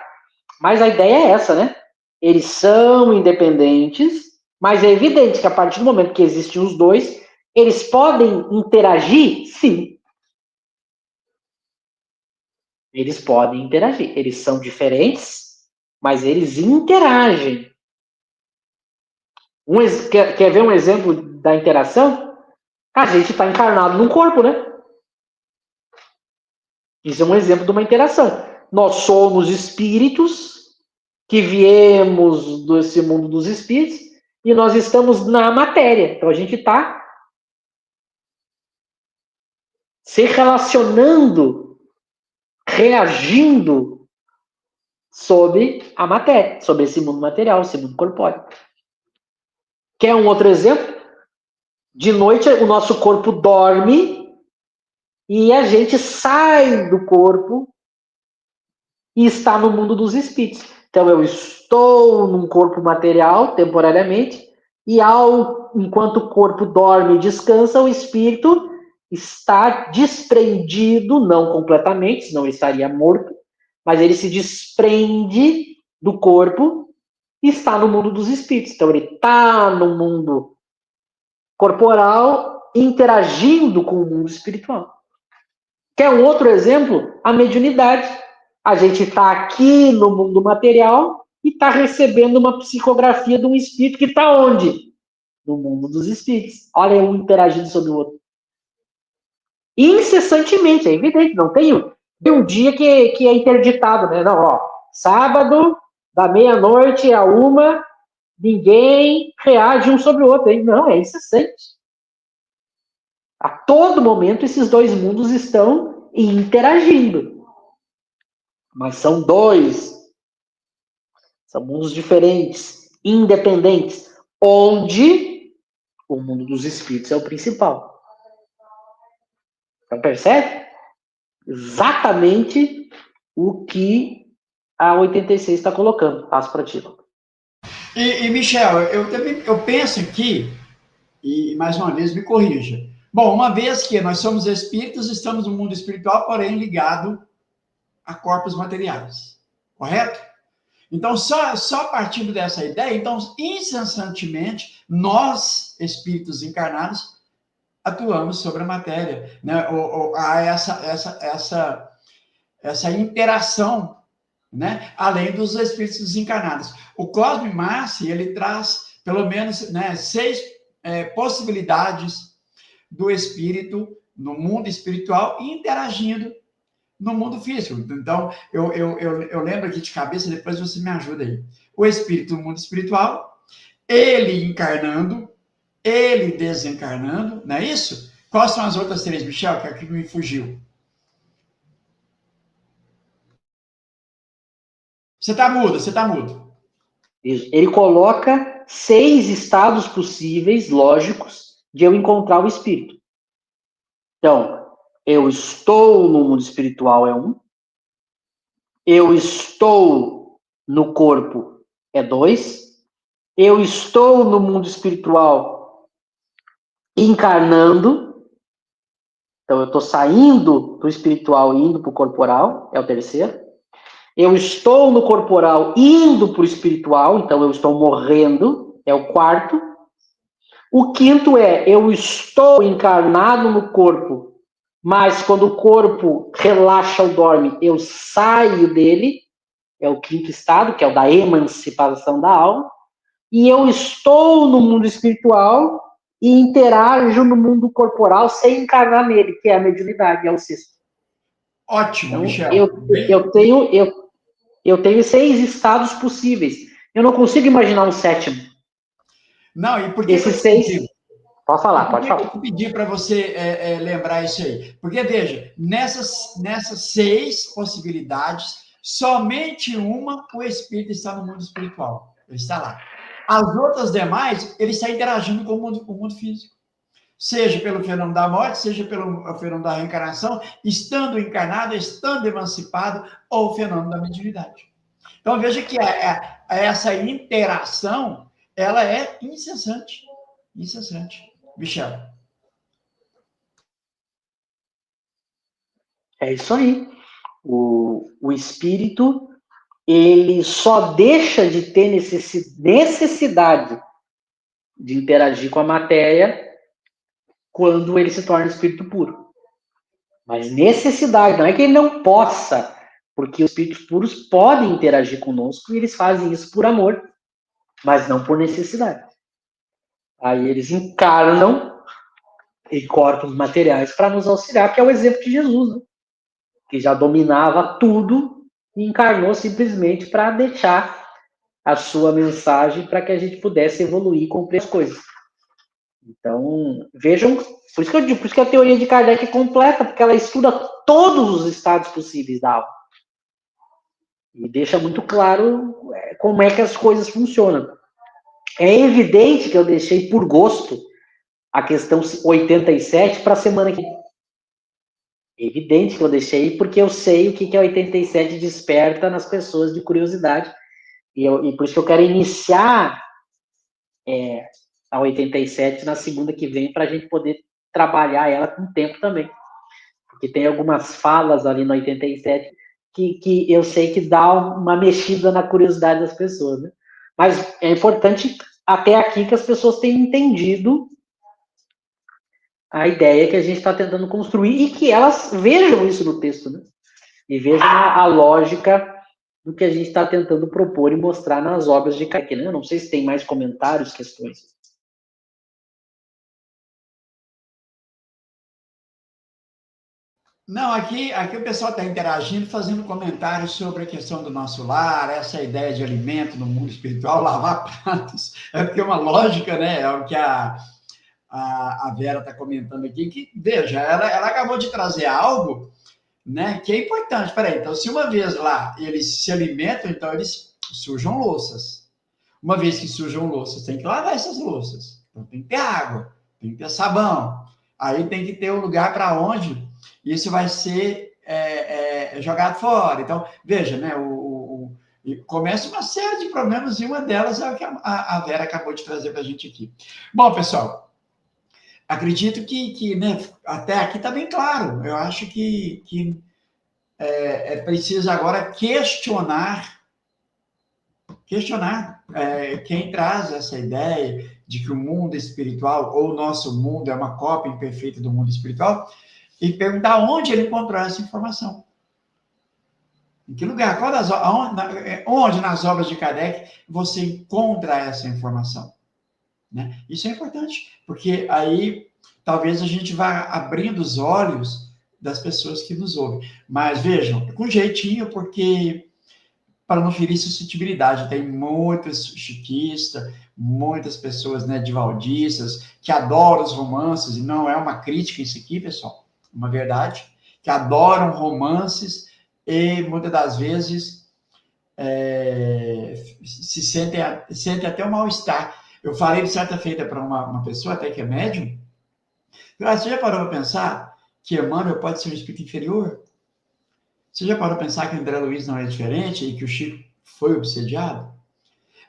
Mas a ideia é essa, né? Eles são independentes, mas é evidente que a partir do momento que existem os dois, eles podem interagir? Sim. Eles podem interagir. Eles são diferentes, mas eles interagem. Quer ver um exemplo da interação? A gente está encarnado num corpo, né? Isso é um exemplo de uma interação. Nós somos espíritos que viemos desse mundo dos espíritos e nós estamos na matéria. Então a gente está se relacionando, reagindo sobre a matéria, sobre esse mundo material, esse mundo corpóreo. Quer um outro exemplo? De noite o nosso corpo dorme e a gente sai do corpo e está no mundo dos espíritos. Então eu estou num corpo material temporariamente e enquanto o corpo dorme e descansa, o espírito está desprendido, não completamente, senão ele estaria morto, mas ele se desprende do corpo e está no mundo dos espíritos. Então ele está no mundo corporal interagindo com o mundo espiritual. Quer um outro exemplo? A mediunidade. A gente está aqui no mundo material e está recebendo uma psicografia de um espírito que está onde? No mundo dos espíritos. Olha um interagindo sobre o outro. Incessantemente, é evidente, não tem um dia que é interditado, né? Não, ó, sábado, da meia-noite a 1, ninguém reage um sobre o outro. Hein? Não, é incessante. A todo momento, esses dois mundos estão interagindo. Mas são dois. São mundos diferentes, independentes, onde o mundo dos espíritos é o principal. Então, percebe? Exatamente o que a 86 está colocando. Passo para ti. E Michel, eu penso aqui, e mais uma vez me corrija. Bom, uma vez que nós somos espíritos, estamos no mundo espiritual, porém ligado a corpos materiais. Correto? Então, só partindo dessa ideia, então, incessantemente, nós, espíritos encarnados, atuamos sobre a matéria, né? Há essa interação, né? Além dos espíritos desencarnados. O Cosme Marci, ele traz pelo menos, né, 6 possibilidades do espírito no mundo espiritual interagindo no mundo físico. Então, eu lembro aqui de cabeça, depois você me ajuda aí. O espírito no mundo espiritual, ele encarnando, ele desencarnando, não é isso? Quais são as outras 3, Michel, que aqui me fugiu? Você está mudo, você está mudo. Isso. Ele coloca 6 estados possíveis, lógicos, de eu encontrar o espírito. Então, eu estou no mundo espiritual é 1. Eu estou no corpo é 2. Eu estou no mundo espiritual encarnando. Então, eu estou saindo do espiritual e indo para o corporal, é o 3. Eu estou no corporal indo para o espiritual, então eu estou morrendo, é o 4. O 5º é, eu estou encarnado no corpo, mas quando o corpo relaxa ou dorme, eu saio dele, é o 5º estado, que é o da emancipação da alma, e eu estou no mundo espiritual e interajo no mundo corporal sem encarnar nele, que é a mediunidade, é o 6º. Ótimo, Então, Michel. eu tenho 6 estados possíveis. Eu não consigo imaginar um 7º. Não, e por que Esses 6... Pode falar, pode falar. Eu pedi para você lembrar isso aí? Porque, veja, nessas 6 possibilidades, somente uma o espírito está no mundo espiritual. Ele está lá. As outras demais, ele está interagindo com o mundo físico. Seja pelo fenômeno da morte, seja pelo fenômeno da reencarnação, estando encarnado, estando emancipado, ou o fenômeno da mediunidade. Então, veja que essa interação, ela é incessante. Incessante. Michel. É isso aí. O espírito, ele só deixa de ter necessidade de interagir com a matéria quando ele se torna espírito puro. Mas necessidade, não é que ele não possa, porque os espíritos puros podem interagir conosco e eles fazem isso por amor, mas não por necessidade. Aí eles encarnam em corpos materiais para nos auxiliar, que é o exemplo de Jesus, né? Que já dominava tudo e encarnou simplesmente para deixar a sua mensagem para que a gente pudesse evoluir e cumprir as coisas. Então, vejam, por isso que eu digo, por isso que a teoria de Kardec é completa, porque ela estuda todos os estados possíveis da alma. E deixa muito claro como é que as coisas funcionam. É evidente que eu deixei por gosto a questão 87 para a semana que vem. É evidente que eu deixei porque eu sei o que a 87 desperta nas pessoas de curiosidade. E por isso que eu quero iniciar a 87 na segunda que vem para a gente poder trabalhar ela com tempo também. Porque tem algumas falas ali no 87 que eu sei que dá uma mexida na curiosidade das pessoas, né? Mas é importante até aqui que as pessoas tenham entendido a ideia que a gente está tentando construir e que elas vejam isso no texto, né? E vejam a lógica do que a gente está tentando propor e mostrar nas obras de Kardec, né? Eu não sei se tem mais comentários, questões. Não, aqui o pessoal está interagindo, fazendo comentários sobre a questão do nosso lar, essa ideia de alimento no mundo espiritual, lavar pratos. É porque é uma lógica, né? É o que a Vera está comentando aqui, que, veja, ela acabou de trazer algo, né, que é importante. Peraí, então, se uma vez lá eles se alimentam, então eles sujam louças. Uma vez que sujam louças, tem que lavar essas louças. Então, tem que ter água, tem que ter sabão. Aí tem que ter um lugar para onde isso vai ser jogado fora. Então, veja, né, começa uma série de problemas e uma delas é o que a Vera acabou de trazer para a gente aqui. Bom, pessoal, acredito que né, até aqui está bem claro. Eu acho que é preciso agora questionar questionar quem traz essa ideia de que o mundo espiritual, ou o nosso mundo, é uma cópia imperfeita do mundo espiritual, e perguntar onde ele encontrou essa informação. Em que lugar? Onde nas obras de Kardec você encontra essa informação? Né? Isso é importante, porque aí talvez a gente vá abrindo os olhos das pessoas que nos ouvem. Mas vejam, com jeitinho, porque para não ferir suscetibilidade, tem muitos chiquistas, muitas pessoas, né, divaldistas, que adoram os romances, e não é uma crítica isso aqui, pessoal, uma verdade, que adoram romances e muitas das vezes se sentem até um mal-estar. Eu falei de certa feita para uma pessoa, até que é médium, você já parou para pensar que Emmanuel pode ser um espírito inferior? Você já parou para pensar que o André Luiz não é diferente e que o Chico foi obsediado?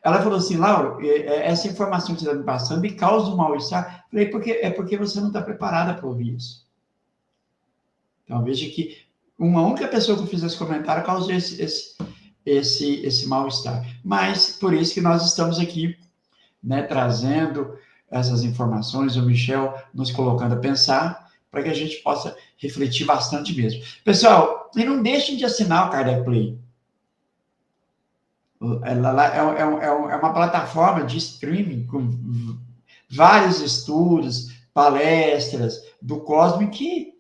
Ela falou assim, Laura, essa informação que você está me passando me causa um mal-estar. Falei, porque você não está preparada para ouvir isso. Então, veja que uma única pessoa que fez esse comentário causou esse mal-estar. Mas, por isso que nós estamos aqui, né, trazendo essas informações, o Michel nos colocando a pensar, para que a gente possa refletir bastante mesmo. Pessoal, e não deixem de assinar o Kardec Play. Ela é uma plataforma de streaming com vários estudos, palestras do Cosme, que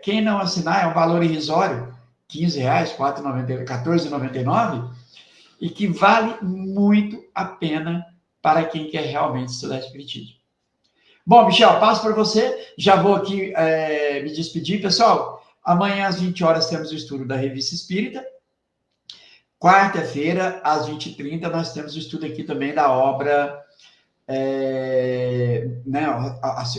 quem não assinar é um valor irrisório, R$15, R$14,99, e que vale muito a pena para quem quer realmente estudar Espiritismo. Bom, Michel, passo para você. Já vou aqui me despedir. Pessoal, amanhã às 20 horas temos o estudo da Revista Espírita. Quarta-feira, às 20h30, nós temos o estudo aqui também da obra, né,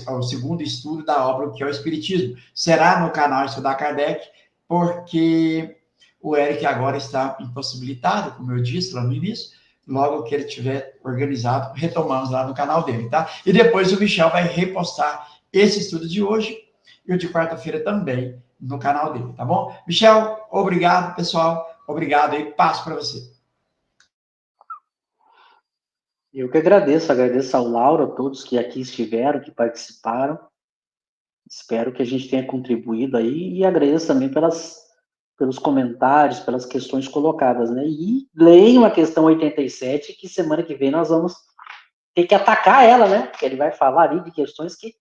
o segundo estudo da obra, que é o Espiritismo. Será no canal Estudar Kardec, porque o Eric agora está impossibilitado, como eu disse lá no início. Logo que ele tiver organizado, retomamos lá no canal dele, tá? E depois o Michel vai repostar esse estudo de hoje e o de quarta-feira também no canal dele, tá bom? Michel, obrigado, pessoal. Obrigado aí, passo para você. Eu que agradeço ao Laura, a todos que aqui estiveram, que participaram. Espero que a gente tenha contribuído aí e agradeço também pelos comentários, pelas questões colocadas, né? E leiam a questão 87, que semana que vem nós vamos ter que atacar ela, né? Porque ele vai falar ali de questões que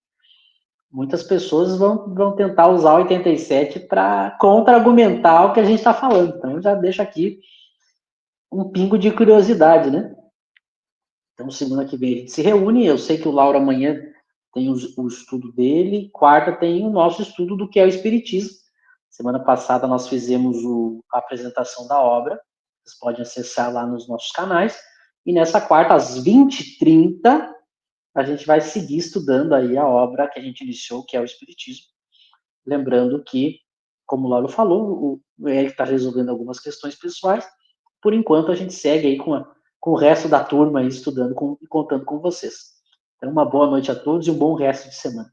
muitas pessoas vão tentar usar o 87 para contra-argumentar o que a gente está falando. Então, eu já deixo aqui um pingo de curiosidade, né? Então, semana que vem a gente se reúne. Eu sei que o Laura amanhã tem o estudo dele, quarta tem o nosso estudo do que é o Espiritismo. Semana passada nós fizemos a apresentação da obra. Vocês podem acessar lá nos nossos canais. E nessa quarta, às 20h30, a gente vai seguir estudando aí a obra que a gente iniciou, que é o Espiritismo. Lembrando que, como o Lauro falou, o Eric está resolvendo algumas questões pessoais. Por enquanto, a gente segue aí com o resto da turma aí estudando e contando com vocês. Então, uma boa noite a todos e um bom resto de semana.